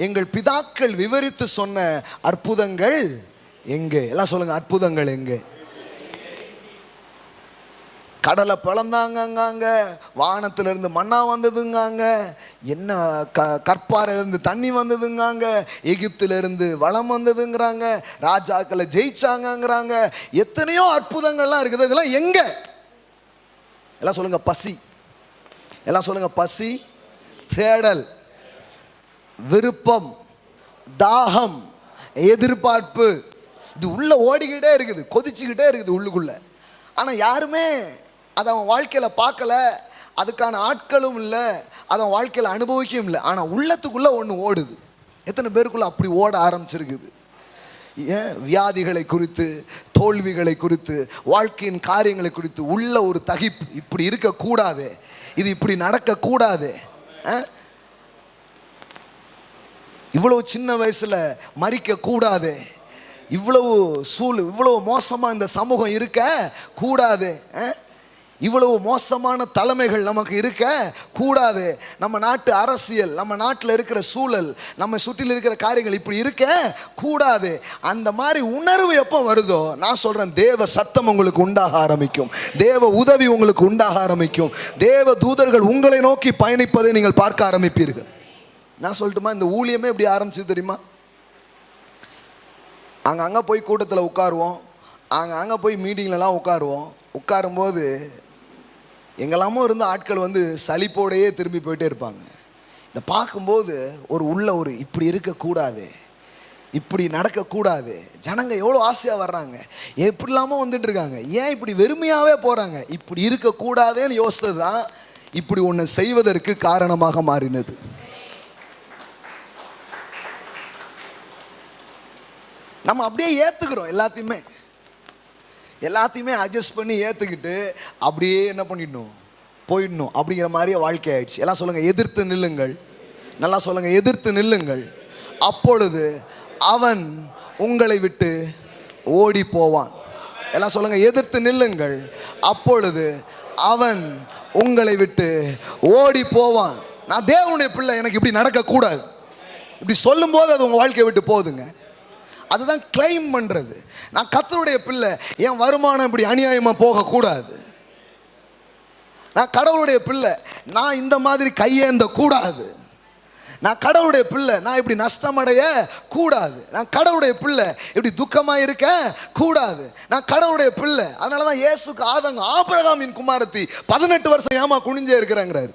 எங்கள் பிதாக்கள் விவரித்து சொன்ன அற்புதங்கள் எங்கே? எல்லாம் சொல்லுங்க, அற்புதங்கள் எங்கே? கடலை பிளந்தாங்க, வானத்திலிருந்து மண்ணா வந்ததுங்காங்க, என்ன கற்பாறையிலிருந்து தண்ணி வந்ததுங்காங்க, எகிப்திலிருந்து வளம் வந்ததுங்கிறாங்க, ராஜாக்களை ஜெயிச்சாங்கங்கிறாங்க, எத்தனையோ அற்புதங்கள்லாம் இருக்குது. இதெல்லாம் எங்க? எல்லாம் சொல்லுங்க, பசி. எல்லாம் சொல்லுங்க, பசி, தேடல், விருப்பம், தாகம், எதிர்பார்ப்பு, இது உள்ள ஓடிக்கிட்டே இருக்குது, கொதிச்சுக்கிட்டே இருக்குது உள்ளுக்குள்ள. ஆனால் யாருமே அதை அவன் வாழ்க்கையில் பார்க்கல, அதுக்கான ஆட்களும் இல்லை, அதை அவன் வாழ்க்கையில் அனுபவிக்கவும் இல்லை. ஆனால் உள்ளத்துக்குள்ளே ஒன்று ஓடுது. எத்தனை பேருக்குள்ளே அப்படி ஓட ஆரம்பிச்சிருக்குது? ஏன் வியாதிகளை குறித்து, தோல்விகளை குறித்து, வாழ்க்கையின் காரியங்களை குறித்து உள்ள ஒரு தகிப்பு, இப்படி இருக்கக்கூடாது, இது இப்படி நடக்கக்கூடாது, இவ்வளவு சின்ன வயசில் மறிக்க கூடாது, இவ்வளவு மோசமாக இந்த சமூகம் இருக்க கூடாது, இவ்வளவு மோசமான தலைமைகள் நமக்கு இருக்க கூடாது, நம்ம நாட்டு அரசியல், நம்ம நாட்டில் இருக்கிற சூழல், நம்ம சுற்றில் இருக்கிற காரியங்கள் இப்படி இருக்க கூடாது. அந்த மாதிரி உணர்வு எப்போ வருதோ, நான் சொல்கிறேன், தேவ சத்தம் உங்களுக்கு உண்டாக ஆரம்பிக்கும், தேவ உதவி உங்களுக்கு உண்டாக ஆரம்பிக்கும், தேவ தூதர்கள் உங்களை நோக்கி பயணிப்பதை நீங்கள் பார்க்க ஆரம்பிப்பீர்கள். நான் சொல்லட்டுமா, இந்த ஊழியமே எப்படி ஆரம்பிச்சது தெரியுமா? அங்கே போய் கூட்டத்தில் உட்காருவோம், அங்கே போய் மீட்டிங்லலாம் உட்காரும்போது எங்கெல்லாமோ இருந்த ஆட்கள் வந்து சலிப்போடையே திரும்பி போயிட்டே இருப்பாங்க. இதை பார்க்கும்போது ஒரு இப்படி இருக்கக்கூடாது, இப்படி நடக்கக்கூடாது, ஜனங்க எவ்வளோ ஆசையாக வர்றாங்க, எப்படி இல்லாமல் வந்துட்டு இருக்காங்க, ஏன் இப்படி வெறுமையாகவே போகிறாங்க, இப்படி இருக்கக்கூடாதுன்னு யோசித்தது தான் இப்படி ஒன்று செய்வதற்கு காரணமாக மாறினது. நம்ம அப்படியே ஏற்றுக்கிறோம், எல்லாத்தையுமே அட்ஜஸ்ட் பண்ணி ஏற்றுக்கிட்டு அப்படியே என்ன பண்ணிடணும், போயிடணும் அப்படிங்கிற மாதிரியே வாழ்க்கை ஆயிடுச்சு. எல்லாம் சொல்லுங்கள், எதிர்த்து நில்லுங்கள். நல்லா சொல்லுங்கள், எதிர்த்து நில்லுங்கள், அப்பொழுது அவன் உங்களை விட்டு ஓடி போவான். எல்லாம் சொல்லுங்கள், எதிர்த்து நில்லுங்கள், அப்பொழுது அவன் உங்களை விட்டு ஓடி போவான். நான் தேவனுடைய பிள்ளை, எனக்கு இப்படி நடக்கக்கூடாது, இப்படி சொல்லும்போது அது உங்கள் வாழ்க்கையை விட்டு போகுதுங்க. அதுதான் கிளைம் பண்ணுறது. நான் கர்த்தருடைய பிள்ளை, என் வருமானம் இப்படி அநியாயமாக போகக்கூடாது, நான் கடவுளுடைய பிள்ளை, நான் இந்த மாதிரி கையேந்த கூடாது. நான் கடவுளுடைய பிள்ளை, நான் இப்படி நஷ்டமடைய கூடாது. நான் கடவுளுடைய பிள்ளை, இப்படி துக்கமாக இருக்க கூடாது. நான் கடவுளுடைய பிள்ளை. அதனால தான் இயேசுக்கு ஆதங்கம். ஆபிரகாமின் குமாரத்தி 18 வருஷம் ஏமா குனிஞ்சே இருக்கிறாங்கிறாரு.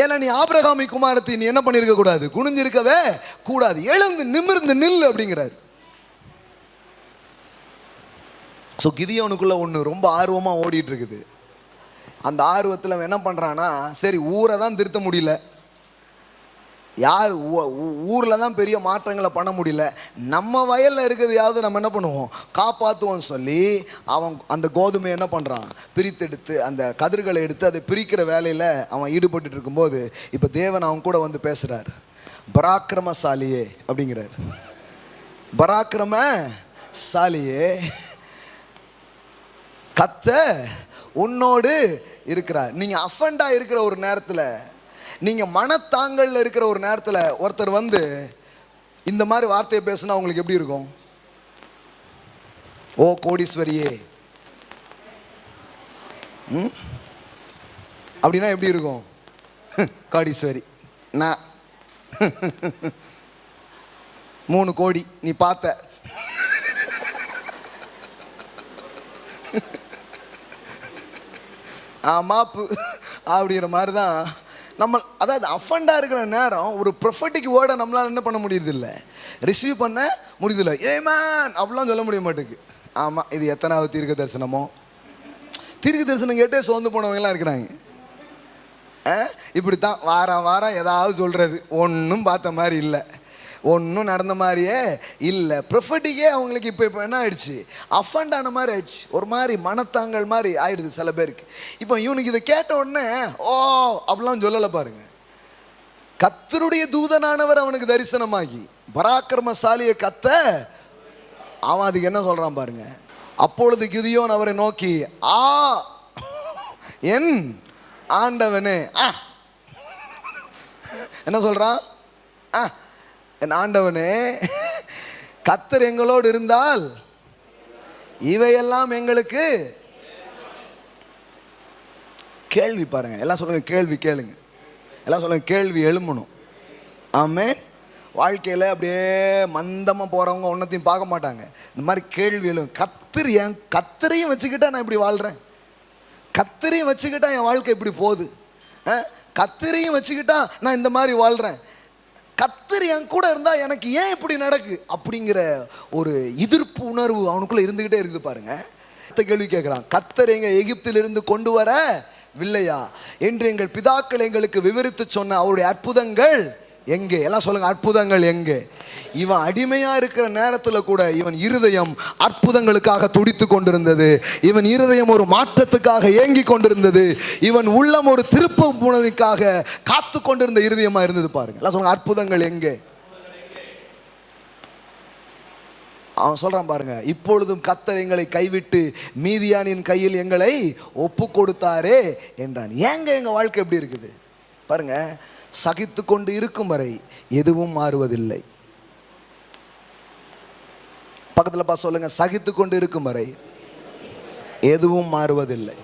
ஏன்னா நீ ஆபிரகாமின் குமாரத்தி, நீ என்ன பண்ணியிருக்க கூடாது, குனிஞ்சிருக்கவே கூடாது, எழுந்து நிமிர்ந்து நில்லு அப்படிங்கிறாரு. ஸோ கிதியோனுக்குள்ள ஒன்று ரொம்ப ஆர்வமாக ஓடிட்டு இருக்குது. அந்த ஆர்வத்தில் அவன் என்ன பண்ணுறான்னா, சரி ஊரை தான் திருத்த முடியல, யார் ஊரில் தான் பெரிய மாற்றங்களை பண்ண முடியல, நம்ம வயலில் இருக்கிறதையாவது நம்ம என்ன பண்ணுவோம், காப்பாற்றுவோம்னு சொல்லி அவன் அந்த கோதுமையை என்ன பண்ணுறான், பிரித்தெடுத்து அந்த கதிர்களை எடுத்து அதை பிரிக்கிற வேலையில் அவன் ஈடுபட்டு இருக்கும்போது இப்போ தேவன் அவன் கூட வந்து பேசுகிறார். பராக்கிரமசாலியே அப்படிங்கிறார். பராக்கிரமசாலியே, கர்த்தர் உன்னோடு இருக்கிறார். நீங்கள் அஃபண்டாக இருக்கிற ஒரு நேரத்தில், நீங்கள் மனத்தாங்கல்ல இருக்கிற ஒரு நேரத்தில் ஒருத்தர் வந்து இந்த மாதிரி வார்த்தையை பேசுனா உங்களுக்கு எப்படி இருக்கும்? ஓ கோடீஸ்வரியே அப்படின்னா எப்படி இருக்கும்? கோடீஸ்வரி நான் 3 கோடி நீ பார்த்த, மாப்பு அப்படிங்கிற மாதிரி தான் நம்ம. அதாவது அஃபண்டாக இருக்கிற நேரம் ஒரு ப்ரொஃபட்டிக் வேர்டை நம்மளால் என்ன பண்ண முடியறதில்ல, ரிசீவ் பண்ண முடியுதில்ல. ஏமேன் அப்படிலாம் சொல்ல முடிய மாட்டேங்குது. ஆமாம், இது எத்தனாவது தீர்க்க தரிசனமோ? தீர்க்க தரிசனம் கேட்டே சோர்ந்து போனவங்கலாம் இருக்கிறாங்க. இப்படி தான் வாரம் வாரம் ஏதாவது சொல்கிறது, ஒன்றும் பார்த்த மாதிரி இல்லை, ஒன்றும் நடந்த மாதிரியே இல்லை. ப்ரொஃபட்டிக்கே அவங்களுக்கு இப்போ என்ன ஆயிடுச்சு, அஃபண்டான மாதிரி ஆயிடுச்சு, ஒரு மாதிரி மனத்தாங்கல் மாதிரி ஆயிடுது சில பேருக்கு. இப்போ இவனுக்கு இதை கேட்ட உடனே ஓ அப்படிலாம் சொல்லலை பாருங்க. கர்த்தருடைய தூதனானவர் அவனுக்கு தரிசனமாகி பராக்கிரமசாலியை கத்த அவன் அதுக்கு என்ன சொல்கிறான் பாருங்க. அப்பொழுது கிதியோன் அவரை நோக்கி, ஆ என் ஆண்டவனே, என்ன சொல்கிறான், என் ஆண்டவனே, கர்த்தர் எங்களோடு இருந்தால் இவையெல்லாம் எங்களுக்கு. கேள்வி பாருங்க, எல்லாம் சொல்லுங்க கேள்வி கேளுங்க, எல்லாம் சொல்லுங்க கேள்வி எழும்பணும். ஆமென். வாழ்க்கையில் அப்படியே மந்தமாக போகிறவங்க ஒன்றத்தையும் பார்க்க மாட்டாங்க. இந்த மாதிரி கேள்வி எழும். கர்த்தரையும் வச்சுக்கிட்டா நான் இப்படி வாழ்கிறேன், கர்த்தரையும் வச்சுக்கிட்டா என் வாழ்க்கை இப்படி போகுது, கர்த்தரையும் வச்சுக்கிட்டா நான் இந்த மாதிரி வாழ்கிறேன், கர்த்தர் என் கூட இருந்தால் எனக்கு ஏன் இப்படி நடக்கு அப்படிங்கிற ஒரு எதிர்ப்பு உணர்வு அவனுக்குள்ளே இருந்துக்கிட்டே இருக்குது பாருங்க. கேள்வி கேட்குறான், கர்த்தர் எங்கள் எகிப்திலிருந்து கொண்டு வரவில்லையா என்று எங்கள் பிதாக்கள் எங்களுக்கு விவரித்து சொன்ன அவருடைய அற்புதங்கள் எங்கே? எல்லாம் சொல்லுங்க, அற்புதங்கள் எங்கே? இவன் அடிமையாக இருக்கிற நேரத்தில் கூட இவன் இருதயம் அற்புதங்களுக்காக துடித்து கொண்டிருந்தது. இவன் இருதயம் ஒரு மாற்றத்துக்காக ஏங்கி கொண்டிருந்தது. இவன் உள்ளம் ஒரு திருப்ப போனதுக்காக காத்து கொண்டிருந்த இருதயமாக இருந்தது பாருங்க. எல்லாம் சொல்லுங்க, அற்புதங்கள் எங்கே? அவன் சொல்றான் பாருங்க, இப்பொழுதும் கர்த்தர் எங்களை கைவிட்டு மீதியானின் கையில் எங்களை ஒப்பு கொடுத்தாரே என்றான். ஏங்க எங்க வாழ்க்கை எப்படி இருக்குது பாருங்க. சகித்து கொண்டு இருக்கும் வரை எதுவும் மாறுவதில்லை. பக்கத்தில் பார்த்து சொல்லுங்க, சகித்து கொண்டு இருக்கும் வரை எதுவும் மாறுவதில்லை.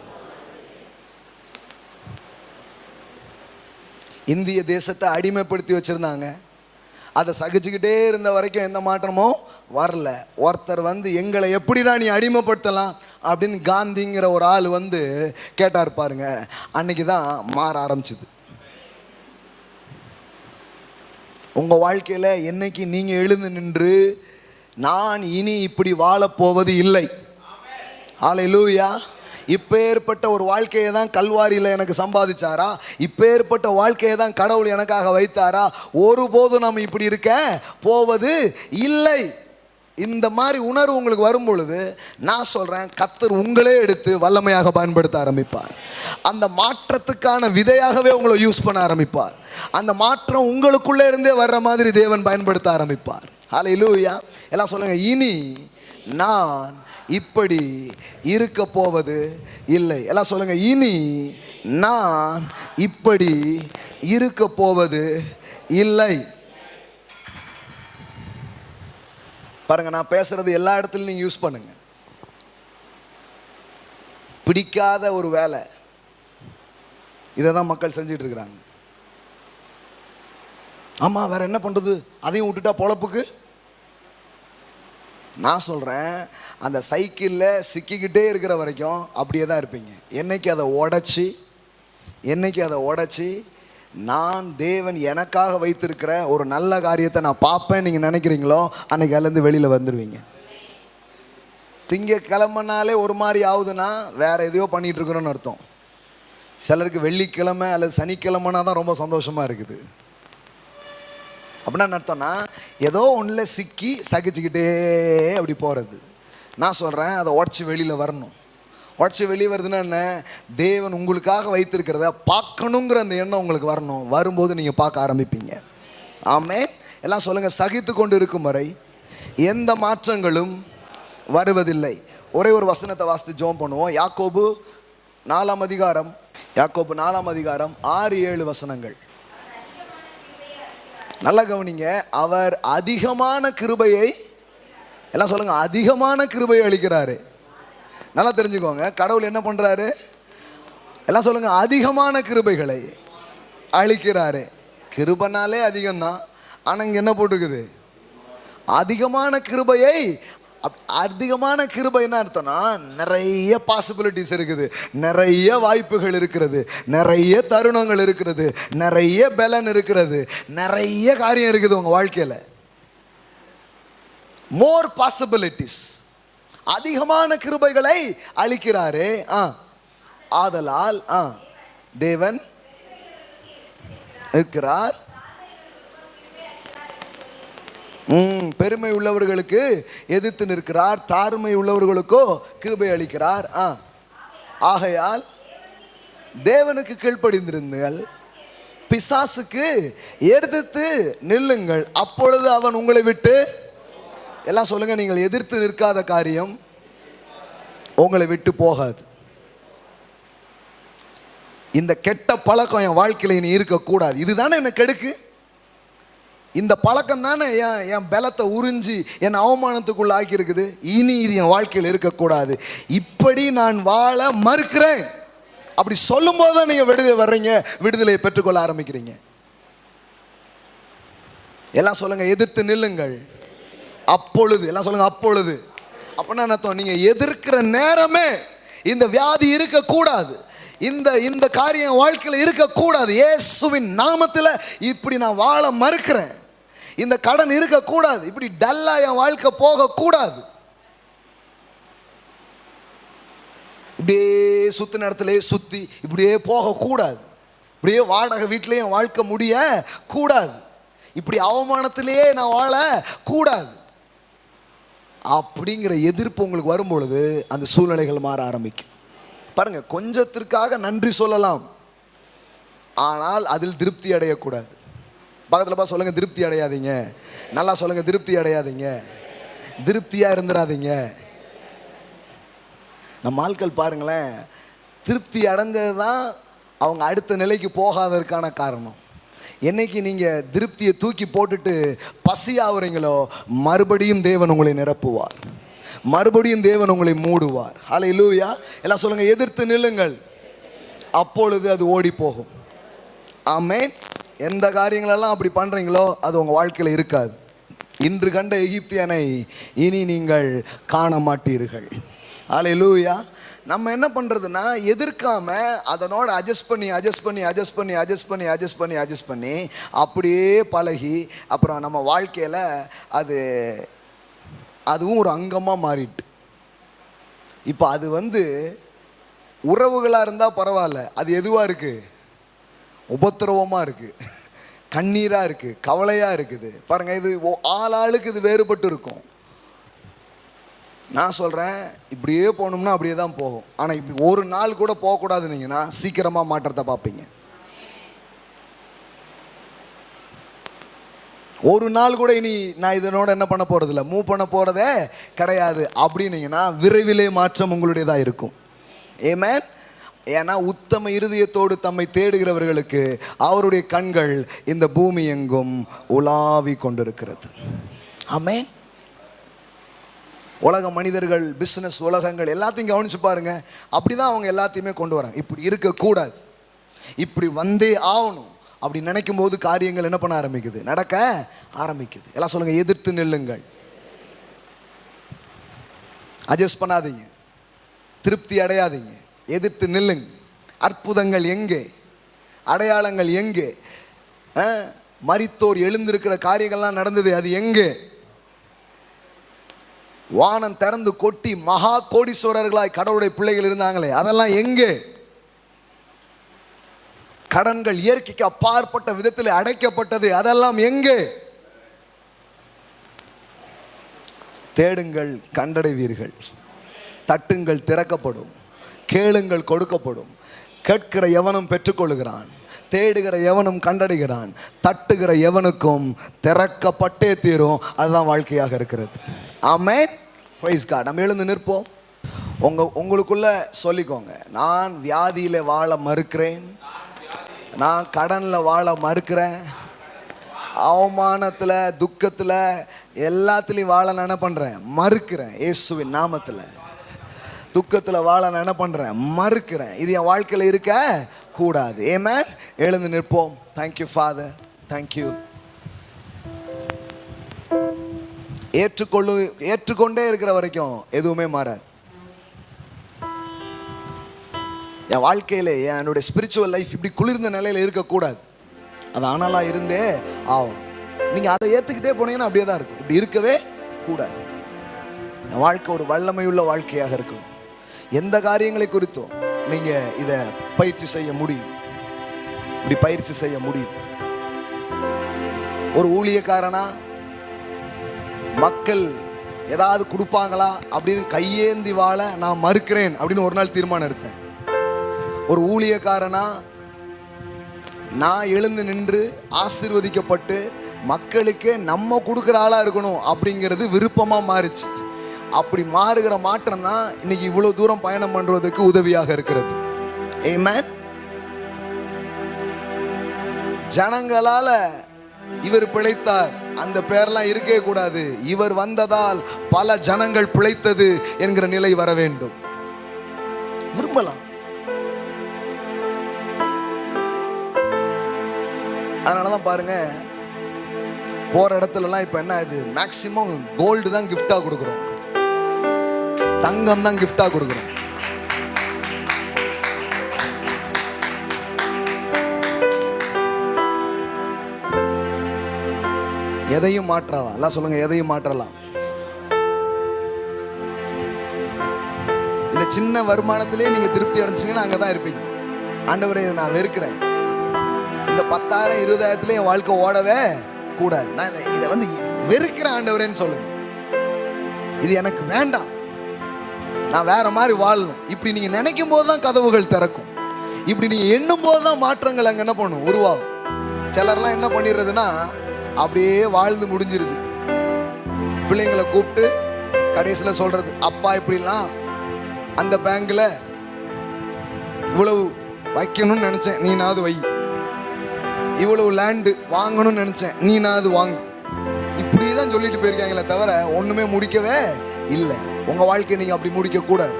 இந்திய தேசத்தை அடிமைப்படுத்தி வச்சிருந்தாங்க. அதை சகிச்சுக்கிட்டே இருந்த வரைக்கும் எந்த மாற்றமும் வரல. ஒருத்தர் வந்து எங்களை எப்படிடா நீ அடிமைப்படுத்தலாம் அப்படின்னு காந்திங்கிற ஒரு ஆள் வந்து கேட்டார் பாருங்க. அன்னைக்கு தான் மாற ஆரம்பிச்சுது. உங்கள் வாழ்க்கையில் என்னைக்கு நீங்கள் எழுந்து நின்று நான் இனி இப்படி வாழப்போவது இல்லை, ஹல்லேலூயா, இப்பேற்பட்ட ஒரு வாழ்க்கையை தான் கல்வாரியில் எனக்கு சம்பாதிச்சாரா, இப்பேற்பட்ட வாழ்க்கையை தான் கடவுள் எனக்காக வைத்தாரா, ஒருபோதும் நம்ம இப்படி இருக்க போவது இல்லை. இந்த மாதிரி உணர்வு உங்களுக்கு வரும் பொழுது நான் சொல்கிறேன், கர்த்தர் உங்களே எடுத்து வல்லமையாக பயன்படுத்த ஆரம்பிப்பார். அந்த மாற்றத்துக்கான விதையாகவே உங்களை யூஸ் பண்ண ஆரம்பிப்பார். அந்த மாற்றம் உங்களுக்குள்ளே இருந்தே வர்ற மாதிரி தேவன் பயன்படுத்த ஆரம்பிப்பார். ஹல்லேலூயா. எல்லாம் சொல்லுங்க, இனி நான் இப்படி இருக்க போவது இல்லை. எல்லாம் சொல்லுங்க, இனி நான் இப்படி இருக்க போவது இல்லை. பாருங்க, நான் பேசுறது எல்லா இடத்துலையும் நீங்க யூஸ் பண்ணுங்க. பிடிக்காத ஒரு வேலை, இதை தான் மக்கள் செஞ்சிட்டு இருக்கிறாங்க. ஆமாம், வேற என்ன பண்ணுறது, அதையும் விட்டுட்டா பொழப்புக்கு. நான் சொல்கிறேன், அந்த சைக்கிளில் சிக்கிக்கிட்டே இருக்கிற வரைக்கும் அப்படியே தான் இருப்பீங்க. என்னைக்கு அதை உடைச்சி நான் தேவன் எனக்காக வைத்திருக்கிற ஒரு நல்ல காரியத்தை நான் பார்ப்பேன் நீங்கள் நினைக்கிறீங்களோ, அன்னைக்கு அதுலேருந்து வெளியில் வந்துடுவீங்க. திங்கக்கிழமைனாலே ஒரு மாதிரி ஆகுதுன்னா வேற எதையோ பண்ணிகிட்டு இருக்கிறோன்னு அர்த்தம். சிலருக்கு வெள்ளிக்கிழமை அல்லது சனிக்கிழமைனா தான் ரொம்ப சந்தோஷமாக இருக்குது. அப்படின்னா என்ன அர்த்தம்னா, ஏதோ ஒன்றில் சிக்கி சகிச்சுக்கிட்டே அப்படி போகிறது. நான் சொல்கிறேன், அதை உடச்சி வெளியில் வரணும். உடச்சி வெளியே வருதுன்னா என்ன, தேவன் உங்களுக்காக வைத்திருக்கிறத பார்க்கணுங்கிற அந்த எண்ணம் உங்களுக்கு வரணும். வரும்போது நீங்கள் பார்க்க ஆரம்பிப்பீங்க. ஆமென். எல்லாம் சொல்லுங்கள், சகித்து கொண்டு இருக்கும் வரை எந்த மாற்றங்களும் வருவதில்லை. ஒரே ஒரு வசனத்தை வாசித்து ஜெபம் பண்ணுவோம். யாக்கோபு 4 அதிகாரம் 6-7 வசனங்கள். நல்லா கவனிங்க. அவர் அதிகமான கிருபையை, எல்லாம் சொல்லுங்க, அதிகமான கிருபையை அளிக்கிறாரு. நல்லா தெரிஞ்சுக்கோங்க, கடவுள் என்ன பண்றாரு? எல்லாம் சொல்லுங்க, அதிகமான கிருபைகளை அளிக்கிறாரு. கிருபைனாலே அதிகம்தான், ஆனால் இங்கே என்ன போட்டுருக்குது? அதிகமான கிருபையை. அதிகமான கிருபை என்ன அர்த்தம்னா, நிறைய பாசிபிலிட்டிஸ் இருக்குது, நிறைய வாய்ப்புகள் இருக்கிறது, நிறைய தருணங்கள் இருக்கிறது, நிறைய பலன் இருக்கிறது, நிறைய காரியம் இருக்குது உங்கள் வாழ்க்கையில். மோர் பாசிபிலிட்டிஸ். அதிகமான கிருபைகளை அளிக்கிறாரு. ஆதலால் தேவன் இருக்கிறார். பெருமை உள்ளவர்களுக்கு எதிர்த்து நிற்கிறார், தாழ்மை உள்ளவர்களுக்கோ கிருபை அளிக்கிறார். ஆகையால் தேவனுக்கு கீழ்ப்படிந்திருங்கள், பிசாசுக்கு எதிர்த்து நில்லுங்கள், அப்பொழுது அவன் உங்களை விட்டு, எல்லாம் சொல்லுங்க, நீங்கள் எதிர்த்து நிற்காத காரியம் உங்களை விட்டு போகாது. இந்த கெட்ட பழக்கம் என் வாழ்க்கையில் இனி இருக்கக்கூடாது. இதுதானே என்ன கெடுக்கு. இந்த பழக்கம் தானே என் பலத்தை உறிஞ்சி என் அவமானத்துக்குள்ள ஆக்கி இருக்குது. இனி இது என் வாழ்க்கையில் இருக்கக்கூடாது. இப்படி நான் வாழ மறுக்கிறேன். அப்படி சொல்லும் போது தான் நீங்கள் விடுதலை வர்றீங்க, விடுதலையை பெற்றுக்கொள்ள ஆரம்பிக்கிறீங்க. எல்லாம் சொல்லுங்க, எதிர்த்து நில்லுங்கள் அப்பொழுது. எல்லாம் சொல்லுங்க, அப்பொழுது. அப்படின்னா அர்த்தம், நீங்க எதிர்க்கிற நேரமே இந்த வியாதி இருக்கக்கூடாது, இந்த காரியம் வாழ்க்கையில் இருக்கக்கூடாது. இயேசுவின் நாமத்தில் இப்படி நான் வாழ மறுக்கிறேன். இந்த கடன் இருக்கக்கூடாது, இப்படி டல்லா என் வாழ்க்கை போகக்கூடாது. இப்படியே சுத்து நேரத்திலே சுத்தி இப்படியே போகக்கூடாது. இப்படியே வாடகை வீட்டிலே என் வாழ்க்கை முடிய கூடாது. இப்படி அவமானத்திலேயே நான் வாழ கூடாது. அப்படிங்கிற எதிர்ப்பு உங்களுக்கு வரும்பொழுது அந்த சூழ்நிலைகள் மாற ஆரம்பிக்கும். பாருங்க, கொஞ்சத்திற்காக நன்றி சொல்லலாம், ஆனால் அதில் திருப்தி அடையக்கூடாது. பக்கத்தில் பார்த்து சொல்லுங்க, திருப்தி அடையாதீங்க. நல்லா சொல்லுங்க, திருப்தி அடையாதீங்க. திருப்தியாக இருந்துடாதீங்க. நம்ம ஆட்கள் பாருங்களேன், திருப்தி அடைஞ்சது தான் அவங்க அடுத்த நிலைக்கு போகாததற்கான காரணம். என்னைக்கு நீங்கள் திருப்தியை தூக்கி போட்டுட்டு பசி ஆகுறீங்களோ, மறுபடியும் தேவன் உங்களை நிரப்புவார், மறுபடியும் தேவன் உங்களை மூடுவார். ஹல்லேலூயா. எல்லாம் சொல்லுங்க, எதிர்த்து நில்லுங்கள், அப்பொழுது அது ஓடி போகும். ஆமென். எந்த காரியங்களெல்லாம் அப்படி பண்ணுறீங்களோ அது உங்கள் வாழ்க்கையில் இருக்காது. இன்று கண்ட எகிப்தியனை இனி நீங்கள் காண மாட்டீர்கள். ஹல்லேலூயா. நம்ம என்ன பண்ணுறதுன்னா, எதிர்க்காம அதனோட அட்ஜஸ்ட் பண்ணி அப்படியே பழகி அப்புறம் நம்ம வாழ்க்கையில் அதுவும் ஒரு அங்கமாக மாறிட்டு. இப்போ அது உறவுகளாக இருந்தால் பரவாயில்ல, அது எதுவாக இருக்குது? உபத்திரவமாக இருக்குது, கண்ணீராக இருக்குது, கவலையாக இருக்குது. பாருங்கள், இது ஆளுக்கு இது வேறுபட்டு இருக்கும். நான் சொல்கிறேன், இப்படியே போகணும்னா அப்படியே தான் போகும். ஆனால் இப்படி ஒரு நாள் கூட போகக்கூடாதுன்னீங்கன்னா சீக்கிரமாக மாற்றத்தை பார்ப்பீங்க. ஒரு நாள் கூட இனி நான் இதனோட என்ன பண்ண போகிறதில்ல, மூவ் பண்ண போகிறதே கிடையாது அப்படின்னீங்கன்னா விரைவிலே மாற்றம் உங்களுடையதாக இருக்கும். ஆமென். ஏன்னா உத்தம இருதயத்தோடு தம்மை தேடுகிறவர்களுக்கு அவருடைய கண்கள் இந்த பூமி எங்கும் உலாவி கொண்டிருக்கிறது. ஆமென். உலக மனிதர்கள், பிஸ்னஸ் உலகங்கள் எல்லாத்தையும் கவனிச்சு பாருங்க, அப்படிதான் அவங்க எல்லாத்தையுமே கொண்டு வராங்க. இப்படி இருக்கக்கூடாது. இப்படி வந்தே ஆகணும் அப்படி நினைக்கும் போது காரியங்கள் என்ன பண்ண ஆரம்பிக்குது, நடக்க ஆரம்பிக்குது. எல்லாம் சொல்லுங்க, எதிர்த்து நில்லுங்கள். அட்ஜஸ்ட் பண்ணாதீங்க, திருப்தி அடையாதீங்க, எதிர்த்து நில்லுங்க. அற்புதங்கள் எங்கே, அடையாளங்கள் எங்கே, மரித்தோர் எழுந்திருக்கிற காரியங்கள்லாம் நடந்தது, அது எங்கே? வானம் திறந்து கொட்டி மகா கோடீஸ்வரர்களாய் கடவுளுடைய பிள்ளைகள் இருந்தாங்களே, அதெல்லாம் எங்கே? கடன்கள் இயற்கைக்கு அப்பாற்பட்ட விதத்தில் அடைக்கப்பட்டது, அதெல்லாம் எங்கே? தேடுங்கள் கண்டடைவீர்கள், தட்டுங்கள் திறக்கப்படும், கேளுங்கள் கொடுக்கப்படும். கேட்கிற எவனும் பெற்றுக்கொள்கிறான், தேடுகிற எவனும் கண்டடைகிறான், தட்டுகிற எவனுக்கும் திறக்கப்பட்டே தீரும். அதுதான் வாழ்க்கையாக இருக்கிறது. ஆமென், பிரைஸ் காட். நம்ம எழுந்து நிற்போம். உங்களுக்குள்ள சொல்லிக்கோங்க, நான் வியாதியில் வாழ மறுக்கிறேன், நான் கடனில் வாழ மறுக்கிறேன், அவமானத்தில் துக்கத்தில் எல்லாத்துலேயும் வாழ நான் என்ன பண்ணுறேன், மறுக்கிறேன். இயேசுவின் நாமத்தில் துக்கத்தில் வாழ நான் என்ன பண்ணுறேன், மறுக்கிறேன். இது என் வாழ்க்கையில் இருக்க கூடாது. ஆமென். எழுந்து நிற்போம். Thank you father, thank you. ஏற்றுக்கொண்டே இருக்கிற வரைக்கும் எதுவுமே மாறாது. என் வாழ்க்கையில் என்னுடைய ஸ்பிரிச்சுவல் லைஃப் இப்படி குளிர்ந்த நிலையில் இருக்கக்கூடாது, அது ஆனாலாம் இருந்தே ஆகும். நீங்கள் அதை ஏற்றுக்கிட்டே போனீங்கன்னா அப்படியே தான் இருக்கும். இப்படி இருக்கவே கூடாது. என் வாழ்க்கை ஒரு வல்லமையுள்ள வாழ்க்கையாக இருக்கணும். எந்த காரியங்களை குறித்தும் நீங்கள் இதை பயிற்சி செய்ய முடியும், இப்படி பயிற்சி செய்ய முடியும். ஒரு ஊழியக்காரனா மக்கள் ஏதாவது கொடுப்பாங்களா அப்படின்னு கையேந்தி வாழ நான் மறுக்கிறேன் அப்படின்னு ஒரு நாள் தீர்மானம் எடுத்தேன். ஒரு ஊழியக்காரனா நான் எழுந்து நின்று ஆசீர்வதிக்கப்பட்டு மக்களுக்கே நம்ம கொடுக்குற ஆளாக இருக்கணும் அப்படிங்கிறது விருப்பமாக மாறிச்சு. அப்படி மாறுகிற மாற்றம் தான் இன்னைக்கு இவ்வளோ தூரம் பயணம் பண்ணுறதுக்கு உதவியாக இருக்கிறது. ஆமென். ஜனங்களால் இவர் பிழைத்தார் அந்த பேர்லாம் இருக்கவே கூடாது. இவர் வந்ததால் பல ஜனங்கள் பிழைத்தது என்கிற நிலை வர வேண்டும். விரும்பலாம். அதனாலதான் பாருங்க, போற இடத்துலலாம் இப்ப என்ன ஆகுது, மேக்சிமம் கோல்டு தான் கிஃப்டா கொடுக்குறோம், தங்கம் தான் கிஃப்டா கொடுக்குறோம். எதையும் மாற்றலாம். எல்லாம் சொல்லுங்க, எதையும் மாற்றலாம். இந்த சின்ன வருமானத்திலே நீங்க திருப்தி அடைஞ்சிங்கன்னா அங்கதான் இருப்பீங்க. ஆண்டவரே நான் வெறுக்கிறேன், இந்த 10,000 20,000 என் வாழ்க்கை ஓடவே கூடாது, நான் இதை வெறுக்கிறேன் ஆண்டவரேன்னு சொல்லுங்க. இது எனக்கு வேண்டாம், நான் வேற மாதிரி வாழணும். இப்படி நீங்க நினைக்கும் போதுதான் கதவுகள் திறக்கும். இப்படி நீங்க எண்ணும் போதுதான் மாற்றங்கள் அங்க என்ன பண்ணும், உருவாகும். சிலர்லாம் என்ன பண்ணிடுறதுன்னா அப்படியே வாழ்ந்து முடிஞ்சிருது. பிள்ளைங்களை கூப்பிட்டு கடைசியில் சொல்றது, அப்பா இப்படிலாம் அந்த பேங்க்ல இவ்வளவு வைக்கணும்னு நினைச்சேன், நீனாவது வை. இவ்வளவு லேண்டு வாங்கணும்னு நினைச்சேன், நீனாவது வாங்கு. இப்படிதான் சொல்லிட்டு போயிருக்காங்களே தவிர ஒண்ணுமே முடிக்கவே இல்லை. உங்க வாழ்க்கையை நீங்க அப்படி முடிக்க கூடாது.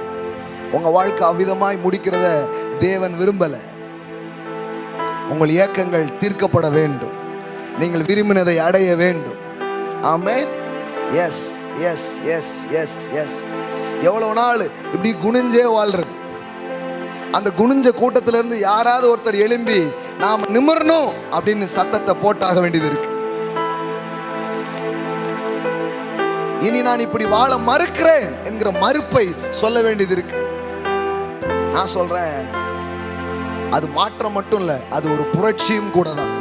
உங்க வாழ்க்கை அவ்விதமாய் முடிக்கிறத தேவன் விரும்பல. உங்கள் ஏக்கங்கள் தீர்க்கப்பட வேண்டும், நீங்கள் விரும்பினதை அடைய வேண்டும். Amen. Yes yes yes yes yes. எவ்வளவு நாள் இப்படி குனிஞ்சே வாழ்றது? அந்த குனிஞ்ச கூட்டத்திலிருந்து யாராவது ஒருத்தர் எழும்பி நாம் நிமிரணும் அப்படின்னு சத்தத்தை போட்டாக வேண்டியது இருக்கு. இனி நான் இப்படி வாழ மறுக்கிறேன் என்கிற மறுப்பை சொல்ல வேண்டியது இருக்கு. நான் சொல்றேன், அது மாற்றம் மட்டும் இல்ல, அது ஒரு புரட்சியும் கூட தான்.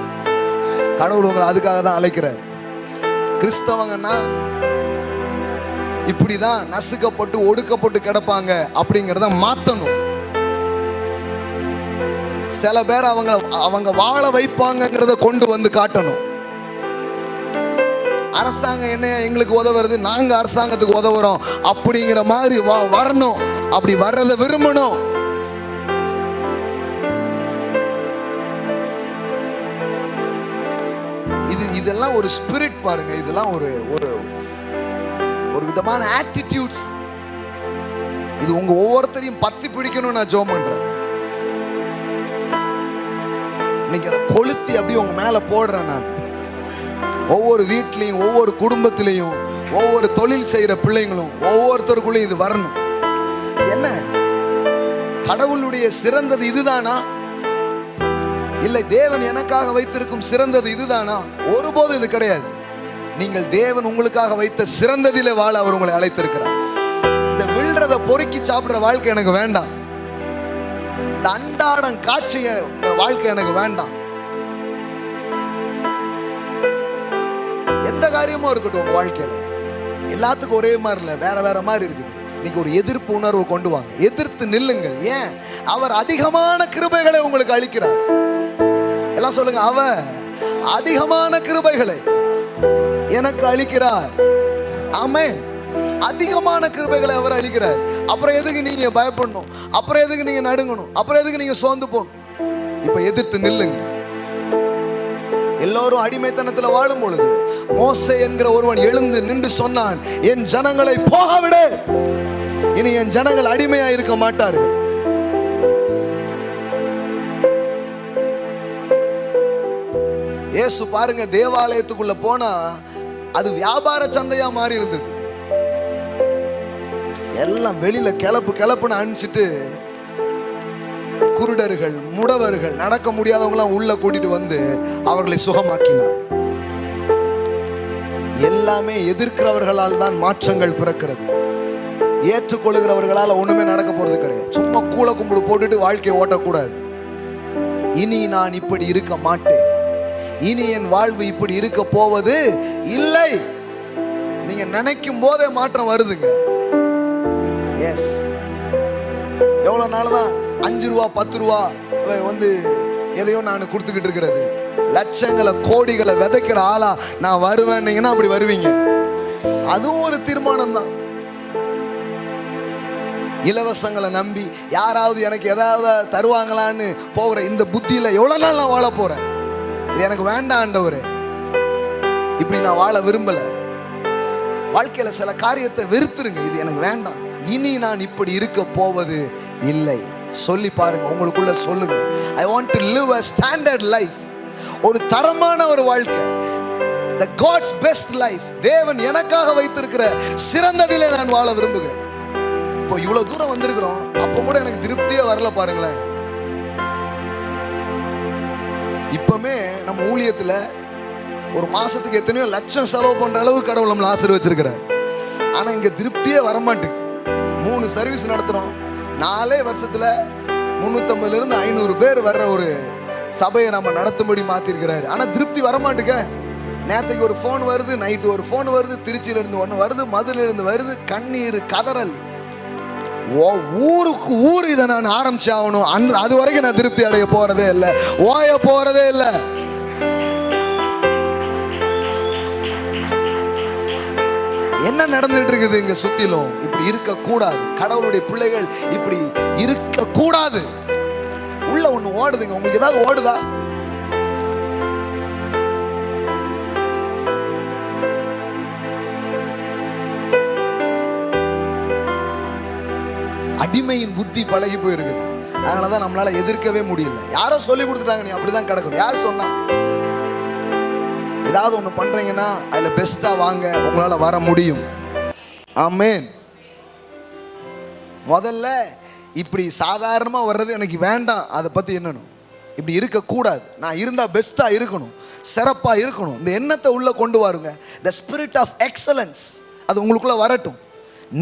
கடவுள் உங்களை அதுக்காக தான் அழைக்கிறார். கிறிஸ்தவங்கன்னா இப்படிதான் நசுக்கப்பட்டு ஒடுக்கப்பட்டு கிடப்பாங்க அப்படிங்கிறத மாத்தணும். சில பேர் அவங்க வாழ வைப்பாங்கிறத கொண்டு வந்து காட்டணும். அரசாங்கம் என்ன எங்களுக்கு உதவுறது, நாங்க அரசாங்கத்துக்கு உதவுறோம் அப்படிங்கிற மாதிரி வரணும். அப்படி வர்றதை விரும்பணும். இதெல்லாம் ஒரு ஸ்பிரிட் பாருங்க. இதெல்லாம் ஒரு ஒரு விதமான ஆட்டிடியூட்ஸ். இது உங்க ஒவ்வொருத்தரையும் பத்தி பிடிக்கணும். நான் ஜெபம் பண்றேன். இன்னைக்கு அதை கொளுத்தி அப்படியே உங்க மேல போடுறேன் நான். ஒவ்வொரு வீட்லையும், ஒவ்வொரு குடும்பத்திலையும், ஒவ்வொரு தொழில் செய்யற பிள்ளைங்களும், ஒவ்வொருத்தருக்குள்ளேயும் இது வரணும். என்ன கடவுளுடைய சிறந்தது இதுதானா? இல்லை தேவன் எனக்காக வைத்திருக்கும் சிறந்தது இதுதானா? ஒருபோதும் இது கிடையாது. நீங்கள் தேவன் உங்களுக்காக வைத்த சிறந்ததிலே வாழ அவர் உங்களை அழைத்திருக்கிறார். இந்த வில்றத பொறுக்கி சாப்பிடுற வாழ்க்கை எனக்கு வேண்டாம். இந்த அன்றாடம் காட்சிய வாழ்க்கை எனக்கு வேண்டாம். எந்த காரியமும் இருக்கட்டும் உங்க வாழ்க்கையில எல்லாத்துக்கும் ஒரே மாதிரி இல்லை, வேற வேற மாதிரி இருக்குது. இன்னைக்கு ஒரு எதிர்ப்பு உணர்வு கொண்டு வாங்க, எதிர்த்து நில்லுங்கள். ஏன்? அவர் அதிகமான கிருபைகளை உங்களுக்கு அளிக்கிறார். எல்லாம் சொல்லுங்க, அவர் அதிகமான கிருபைகளை எனக்கு அளிக்கிறார். ஆமென். அதிகமான கிருபைகளை அவர் அளிக்கிறார். அப்புறம் எதுக்கு நீங்க பயப்படணும்? அப்புறம் எதுக்கு நீங்க நடுங்கணும்? அப்புறம் எதுக்கு நீங்க சோர்ந்து போகணும்? இப்ப எதிர்த்து நில்லுங்க. எல்லோரும் அடிமைத்தனத்தில் வாழும் பொழுது மோசே என்கிற ஒருவன் எழுந்து நின்று சொன்னான், என் ஜனங்களை போக விடு, இனி என் ஜனங்கள் அடிமையா இருக்க மாட்டார்கள். இயேசு பாருங்க, தேவாலயத்துக்குள்ள போனா அது வியாபார சந்தையா மாறி இருந்தது. எல்லாம் வெளியில கிளப்புன்னு அனுப்பிச்சிட்டு குருடர்கள், முடவர்கள், நடக்க முடியாதவங்களாம் உள்ள கூட்டிட்டு வந்து அவர்களை சுகமாக்கினார். எல்லாமே எதிர்க்கிறவர்களால் தான் மாற்றங்கள் பிறக்கிறது. ஏற்றுக்கொள்கிறவர்களால் ஒண்ணுமே நடக்க போறது கிடையாது. சும்மா கூள கும்பிடு போட்டுட்டு வாழ்க்கையை ஓட்டக்கூடாது. இனி நான் இப்படி இருக்க மாட்டேன், இனி என் வாழ்வு இப்படி இருக்க போவது இல்லை. நீங்க நினைக்கும் போதே மாற்றம் வருதுங்க. எஸ். எவ்வளவு நாள் தான் 5 ரூபா 10 ரூபா வந்து எதையோ நான் கொடுத்துக்கிட்டு இருக்கிறது? லட்சங்களை கோடிகளை விதைக்கிற ஆளா நான் வருவேன்னீங்கன்னா அப்படி வருவீங்க. அதுவும் ஒரு தீர்மானம் தான். இலவசங்களை நம்பி யாராவது எனக்கு ஏதாவது தருவாங்களான்னு போகிற இந்த புத்தியில எவ்வளவு நாள் நான் வாழ போறேன்? இது எனக்கு வேண்டாம் ஆண்டவரே, இப்படி நான் வாழ விரும்பல. வாழ்க்கையில சில காரியத்தை வெறுத்துருங்க. இது எனக்கு வேண்டாம், இனி நான் இப்படி இருக்க போவது இல்லை. சொல்லி பாருங்க, உங்களுக்குள்ள சொல்லுங்க, I want to live a standard life. ஒரு தரமான ஒரு வாழ்க்கை, the God's best life. தேவன் எனக்காக வைத்திருக்கிற சிறந்ததிலே நான் வாழ விரும்புகிறேன். இப்போ இவ்வளவு தூரம் வந்திருக்கிறோம், அப்போ கூட எனக்கு திருப்தியே வரல பாருங்களேன். இப்பமே நம்ம ஊழியத்துல ஒரு மாசத்துக்கு எத்தனையோ லட்சம் செலவு பண்ற அளவு கடவுள் நம்மளை ஆசீர்வச்சிருக்கிறார். ஆனா இங்க திருப்தியே வரமாட்டேங்குது. 3 சர்வீஸ் நடத்துறோம், 4 வருஷத்துல 350 இருந்து 500 பேர் வர்ற ஒரு சபையை நம்ம நடத்தும்படி மாத்திருக்கிறாரு. ஆனா திருப்தி வரமாட்டுக்க. நேற்றுக்கு ஒரு ஃபோன் வருது, நைட்டு ஒரு ஃபோன் வருது, திருச்சியில இருந்து ஒன்று வருது, மதுரையில இருந்து வருது, கண்ணீர் கதறல். ஊருக்கு ஊர் இதை நான் ஆரம்பிச்சு ஆகணும். அது வரைக்கும் நான் திருப்தி அடைய போறதே இல்லை, ஓய போறதே இல்லை. என்ன நடந்துட்டு இருக்குது இங்க சுத்திலும்? இப்படி இருக்க கூடாது. கடவுளுடைய பிள்ளைகள் இப்படி இருக்க கூடாது. உள்ள ஒண்ணு ஓடுதுங்க. உங்களுக்கு ஏதாவது ஓடுதா? அடிமையின் புத்தி பழகி போயிருக்குது. அதனாலதான் நம்மளால எதிர்க்கவே முடியல. யாரோ சொல்லி கொடுத்துட்டாங்க, நீ அப்படிதான் கிடக்கணும். யார் சொன்னா? ஏதாவது ஒண்ணு பண்றீங்கன்னா அதுல பெஸ்டா வாங்க, உங்களால வர முடியும். ஆமென். முதல்ல இப்படி சாதாரணமா வர்றது எனக்கு வேண்டாம். அதை பத்தி என்னணும், இப்படி இருக்கக்கூடாது. நான் இருந்தா பெஸ்டா இருக்கணும், சிறப்பா இருக்கணும். இந்த எண்ணத்தை உள்ள கொண்டு வாருங்க. the spirit of excellence அது உங்களுக்குள்ள வரட்டும்.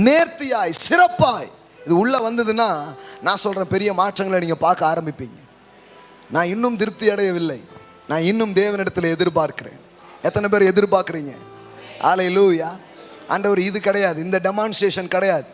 நேர்த்தியாய் சிறப்பாய் இது உள்ள வந்ததுன்னா நான் சொல்ற பெரிய மாற்றங்களை நீங்க பார்க்க ஆரம்பிப்பீங்க. நான் இன்னும் திருப்தி அடையவில்லை, நான் இன்னும் தேவனிடத்தில் எதிர்பார்க்கிறேன். எத்தனை பேர் எதிர்பார்க்குறீங்க? ஹல்லேலூயா. ஆண்டவர் இது கிடையாது, இந்த டெமான்ஸ்ட்ரேஷன் கிடையாது,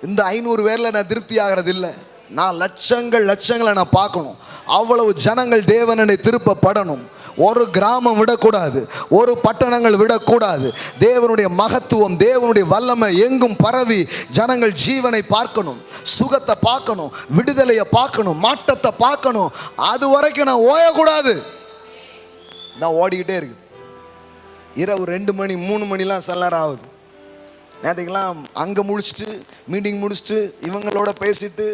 இந்த 500 பேர்ல நான் திருப்தி ஆகிறது இல்லை. நான் லட்சங்களை நான் பார்க்கணும். அவ்வளவு ஜனங்கள் தேவனை திருப்பப்படணும். ஒரு கிராமம் விடக்கூடாது, ஒரு பட்டணங்கள் விடக்கூடாது. தேவனுடைய மகத்துவம், தேவனுடைய வல்லமை எங்கும் பரவி ஜனங்கள் ஜீவனை பார்க்கணும், சுகத்தை பார்க்கணும், விடுதலையை பார்க்கணும், மாற்றத்தை பார்க்கணும். அது வரைக்கும் நான் ஓயக்கூடாது. நான் ஓடிக்கிட்டே இருக்குது. இரவு 2 மணி 3 மணிலாம் சில நேரம் ஆகுது. நேற்றுக்கெல்லாம் அங்கே முடிச்சுட்டு மீட்டிங் முடிச்சுட்டு இவங்களோட பேசிட்டு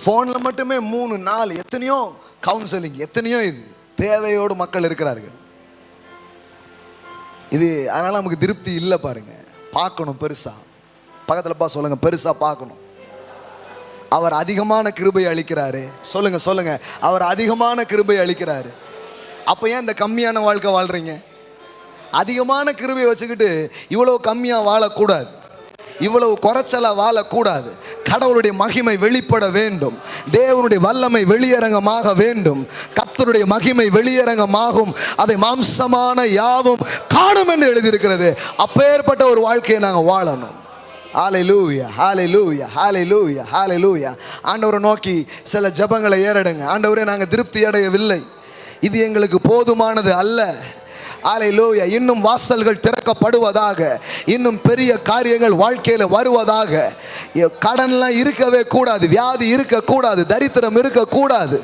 ஃபோனில் மட்டுமே 3 4 எத்தனையோ கவுன்சிலிங், எத்தனையோ இது தேவையோடு மக்கள் இருக்கிறார்கள். இது அதனால நமக்கு திருப்தி இல்லை. பாருங்க, பார்க்கணும் பெருசா. பக்கத்தில் சொல்லுங்க, பெருசா பார்க்கணும். அவர் அதிகமான கிருபை அளிக்கிறாரு. சொல்லுங்க சொல்லுங்க, அவர் அதிகமான கிருபை அளிக்கிறாரு. அப்போ ஏன் இந்த கம்மியான வாழ்க்கை வாழ்றீங்க? அதிகமான கிருபையை வச்சுக்கிட்டு இவ்வளவு கம்மியாக வாழக்கூடாது, இவ்வளவு குறைச்சலா வாழக்கூடாது. கடவுளுடைய மகிமை வெளிப்பட வேண்டும், தேவனுடைய வல்லமை வெளியரங்கமாக வேண்டும், கர்த்தருடைய மகிமை வெளியரங்கமாகும், அதை மாம்சமான யாவும் காணும் என்று எழுதியிருக்கிறது. அப்பேற்பட்ட ஒரு வாழ்க்கையை நாங்கள் வாழணும். ஹல்லேலூயா, ஹல்லேலூயா, ஹல்லேலூயா, ஹல்லேலூயா. ஆண்டவரை நோக்கி சில ஜெபங்களை ஏறெடுங்க. ஆண்டவரே, நாங்கள் திருப்தி அடையவில்லை, இது எங்களுக்கு போதுமானது அல்ல. ஹல்லேலூயா. இன்னும் வாசல்கள் திறக்கப்படுவதாக, இன்னும் பெரிய காரியங்கள் வாழ்க்கையில் வருவதாக. கடன்லாம் இருக்கவே கூடாது, வியாதி இருக்கக்கூடாது, தரித்திரம் இருக்கக்கூடாது.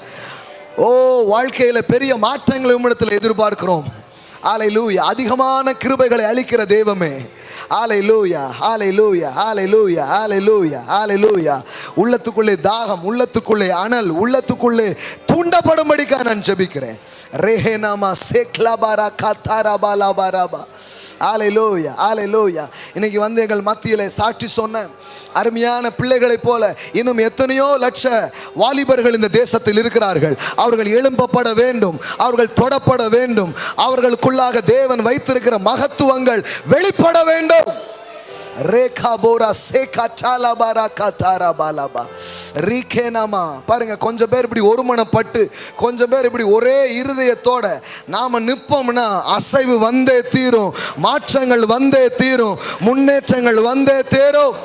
ஓ, வாழ்க்கையில் பெரிய மாற்றங்களை உம்மிடத்தில் எதிர்பார்க்கிறோம். ஹல்லேலூயா. அதிகமான கிருபைகளை அளிக்கிற தெய்வமே, ஹல்லேலூயா, ஹல்லேலூயா, ஹல்லேலூயா, ஹல்லேலூயா, ஹல்லேலூயா. உள்ளத்துக்குள்ளே தாகம், உள்ளத்துக்குள்ளே அனல், உள்ளத்துக்குள்ளே தூண்டப்படும்படிக்கா நான் ஜெபிக்கிறேன். ரேஹேனாமா சேக்லாபாரா காத்தாராபாலாபாராபா. ஹல்லேலூயா, ஹல்லேலூயா. இன்னைக்கு வந்து எங்கள் மத்தியில் சாட்சி சொன்ன அருமையான பிள்ளைகளைப் போல இன்னும் எத்தனையோ லட்ச வாலிபர்கள் இந்த தேசத்தில் இருக்கிறார்கள். அவர்கள் எழும்பப்பட வேண்டும், அவர்கள் தொடப்பட வேண்டும், அவர்களுக்குள்ளாக தேவன் வைத்திருக்கிற மகத்துவங்கள் வெளிப்பட வேண்டும். ரேகா போரா சேகா சாலாபாரா காத்தாரா பாலாபா ரீகேனாமா. பாருங்க, கொஞ்சம் பேர் இப்படி ஒருமனப்பட்டு, கொஞ்சம் பேர் இப்படி ஒரே இருதயத்தோட நாம நிற்போம்னா அசைவு வந்தே தீரும், மாற்றங்கள் வந்தே தீரும், முன்னேற்றங்கள் வந்தே தீரும்.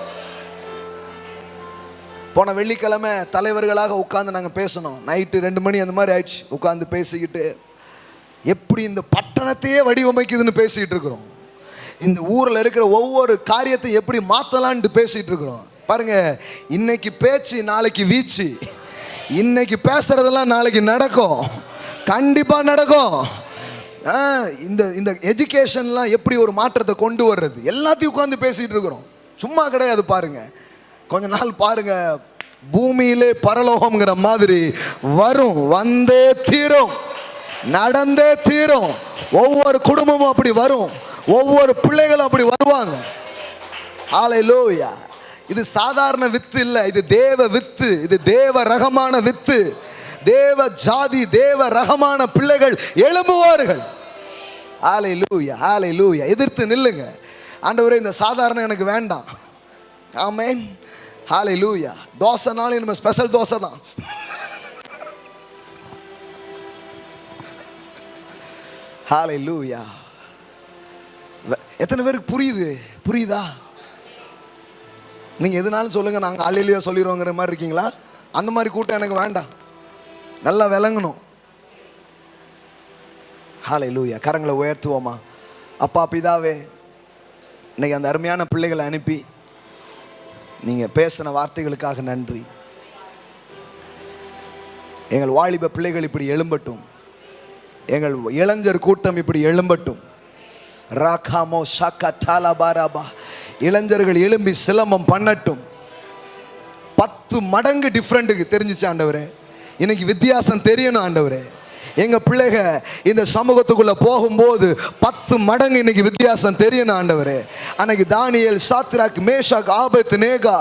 போன வெள்ளிக்கிழமை தலைவர்களாக உட்காந்து நாங்கள் பேசணும். நைட்டு 2 மணி அந்த மாதிரி ஆயிடுச்சு. உட்காந்து பேசிக்கிட்டு எப்படி இந்த பட்டணத்தையே வடிவமைக்குதுன்னு பேசிகிட்டு இருக்கிறோம். இந்த ஊரில் இருக்கிற ஒவ்வொரு காரியத்தை எப்படி மாற்றலான்ட்டு பேசிகிட்டு இருக்கிறோம். பாருங்க, இன்னைக்கு பேச்சு நாளைக்கு வீச்சு, இன்னைக்கு பேசுறதெல்லாம் நாளைக்கு நடக்கும், கண்டிப்பாக நடக்கும். இந்த எஜுகேஷன்லாம் எப்படி ஒரு மாற்றத்தை கொண்டு வர்றது, எல்லாத்தையும் உட்காந்து பேசிகிட்டு இருக்கிறோம். சும்மா கிடையாது. பாருங்க, கொஞ்ச நாள் பாருங்க, பூமியிலே பரலோகம்ங்கிற மாதிரி வரும், வந்தே தீரும், நடந்தே தீரும். ஒவ்வொரு குடும்பமும் அப்படி வரும், ஒவ்வொரு பிள்ளைகளும் அப்படி வருவாங்க. ஹல்லேலூயா. இது சாதாரண வித்து இல்லை, இது தேவ வித்து, இது தேவ ரகமான வித்து. தேவ ஜாதி, தேவ ரகமான பிள்ளைகள் எழும்புவார்கள். ஹல்லேலூயா, ஹல்லேலூயா. எதிர்த்து நில்லுங்க. ஆண்டவரே, இந்த சாதாரண எனக்கு வேண்டாம். ஆமென், ஹல்லேலூயா. தோசைனாலும் நம்ம ஸ்பெஷல் தோசை தான். ஹல்லேலூயா. எத்தனை பேருக்கு புரியுதா? நீங்கள் எதுனாலும் சொல்லுங்கள், நாங்கள் ஹல்லேலூயா சொல்லிடுவோங்கிற மாதிரி இருக்கீங்களா? அந்த மாதிரி கூட்டம் எனக்கு வேண்டாம், நல்லா விளங்கணும். ஹல்லேலூயா. கரங்களை உயர்த்துவோமா? அப்பா பிதாவே, இன்னைக்கு அந்த அருமையான பிள்ளைகளை அனுப்பி நீங்கள் பேசின வார்த்தைகளுக்காக நன்றி. எங்கள் வாலிப பிள்ளைகள் இப்படி எழும்பட்டும், எங்கள் இளைஞர் கூட்டம் இப்படி எழும்பட்டும். ராகாமோ ஷாக்கா டாலா பாராபா. இளைஞர்கள் எழும்பி சிலம்பம் பண்ணட்டும். 10 மடங்கு டிஃப்ரெண்ட்டுக்கு தெரிஞ்சிச்சு ஆண்டவரே. இன்னைக்கு வித்தியாசம் தெரியணும் ஆண்டவரே. எங்கள் பிள்ளைக இந்த சமூகத்துக்குள்ளே போகும்போது 10 மடங்கு இன்னைக்கு வித்தியாசம் தெரியணும் ஆண்டவரே. அன்னைக்கு தானியேல், சாத்ராக், மேஷாக், ஆபேத் நேகா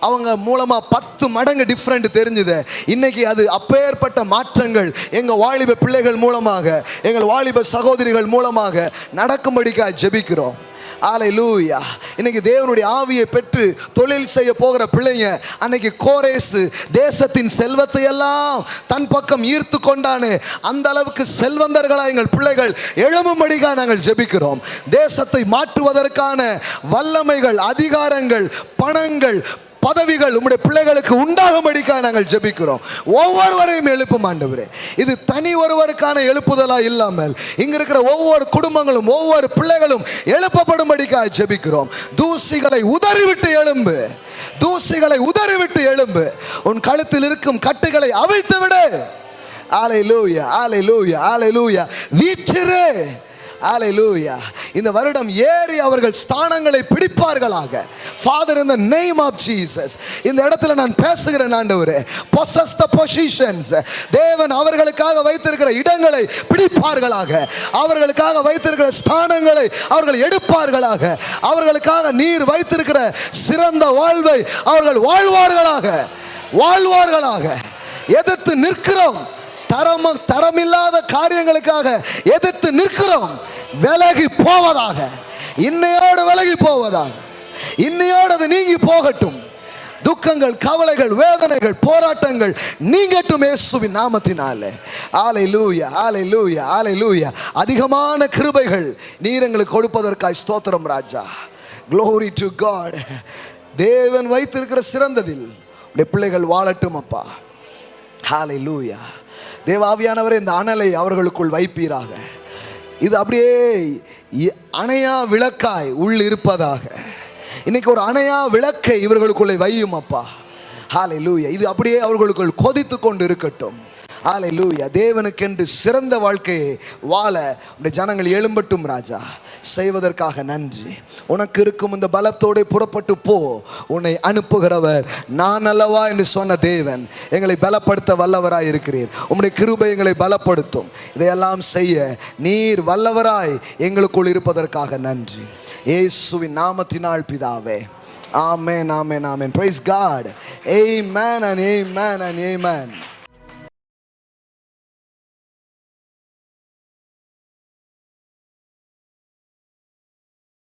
அவங்க மூலமாக 10 மடங்கு டிஃப்ரெண்ட் தெரிஞ்சுது. இன்னைக்கு அது அப்பேற்பட்ட மாற்றங்கள் எங்கள் வாலிப பிள்ளைகள் மூலமாக, எங்கள் வாலிப சகோதரிகள் மூலமாக நடக்கும்படிக்காக ஜெபிக்கிறோம். ஹல்லேலூயா. இன்னைக்கு தேவனுடைய ஆவியை பெற்று தொழில் செய்ய போகிற பிள்ளைங்க, அன்னைக்கு கோரேசு தேசத்தின் செல்வத்தை எல்லாம் தன் பக்கம் ஈர்த்து கொண்டானே, அந்த அளவுக்கு செல்வந்தர்களாக எங்கள் பிள்ளைகள் எழும்பும்படிக்காக நாங்கள் ஜெபிக்கிறோம். தேசத்தை மாற்றுவதற்கான வல்லமைகள், அதிகாரங்கள், பணங்கள், பதவிகள் உம்முடைய பிள்ளைகளுக்கு உண்டாகும்படிக்காக நாங்கள் ஜெபிக்கிறோம். ஒவ்வொருவரையும் எழுப்பும் ஆண்டவரே. இது தனி ஒருவருக்கான எழுப்புதலாக இல்லாமல் இங்க இருக்கிற ஒவ்வொரு குடும்பங்களும், ஒவ்வொரு பிள்ளைகளும் எழுப்பப்படும்படிக்காக ஜெபிக்கிறோம். தூசிகளை உதறிவிட்டு எழும்பு, தூசிகளை உதறிவிட்டு எழும்பு. உன் கழுத்தில் இருக்கும் கட்டுகளை அவிழ்த்து விடு. ஹல்லேலூயா, ஹல்லேலூயா, ஹல்லேலூயா. வீற்றிரு. ஹalleluya. இந்த வருடம் ஏறி அவர்கள் ஸ்தானங்களை பிடிப்பார்களாக. Father, in the name of Jesus, இந்த இடத்துல நான் பேசுகிறேன் ஆண்டவரே, possess the positions. தேவன் அவர்களுக்காக வைத்திருக்கிற இடங்களை பிடிப்பார்களாக. அவர்களுக்காக வைத்திருக்கிற ஸ்தானங்களை அவர்கள் எடுப்பார்களாக. அவர்களுக்காக நீர் வைத்திருக்கிற சிறந்த வாழ்வை அவர்கள் வாழ்வார்களாக. எதிர்த்து நிற்கிறோம், தரமில்லாத காரியங்களுக்காக எதிர்த்து நிற்கிறோம், விலகி போவதாக. இன்னையோடு விலகி போவதாக. இன்னையோடு அது நீங்கி போகட்டும். துக்கங்கள், கவலைகள், வேதனைகள், போராட்டங்கள் நீங்கட்டும் இயேசுவின் நாமத்தினாலே. ஹalleluya, ஹalleluya, ஹalleluya. அதிகமான கிருபைகள் நீர் எங்களுக்கு கொடுப்பதற்காய் ஸ்தோத்திரம் ராஜா. Glory to God. தேவன் வைத்திருக்கிற சிறந்ததில் உடைய பிள்ளைகள் வாழட்டும் அப்பா. ஹalleluya. தேவாவியானவரே, இந்த அனலை அவர்களுக்குள் வைப்பீராக. இது அப்படியே அணையா விளக்காய் உள் இருப்பதாக. இன்னைக்கு ஒரு அணையா விளக்கை இவர்களுக்குள்ளே வையும் அப்பா. ஹalleluya. இது அப்படியே அவர்களுக்குள் கொதித்து கொண்டு இருக்கட்டும். ஹalleluya. தேவனுக்கென்று சிறந்த வாழ்க்கையை வாழ உடைய ஜனங்கள் எழும்பட்டும் ராஜா. செய்வதற்காக நன்றி. உனக்கு இருக்கும் இந்த பலத்தோடு புறப்பட்டு போ, உன்னை அனுப்புகிறவர் நான் அல்லவா என்று சொன்ன தேவன் எங்களை பலப்படுத்த வல்லவராய் இருக்கிறீர். உம்முடைய கிருபை எங்களை பலப்படுத்தும். இதையெல்லாம் செய்ய நீர் வல்லவராய் எங்களுக்குள் இருப்பதற்காக நன்றி. இயேசுவின் நாமத்தினால் பிதாவே, ஆமென், ஆமென், ஆமென். Praise God. Amen and amen and amen.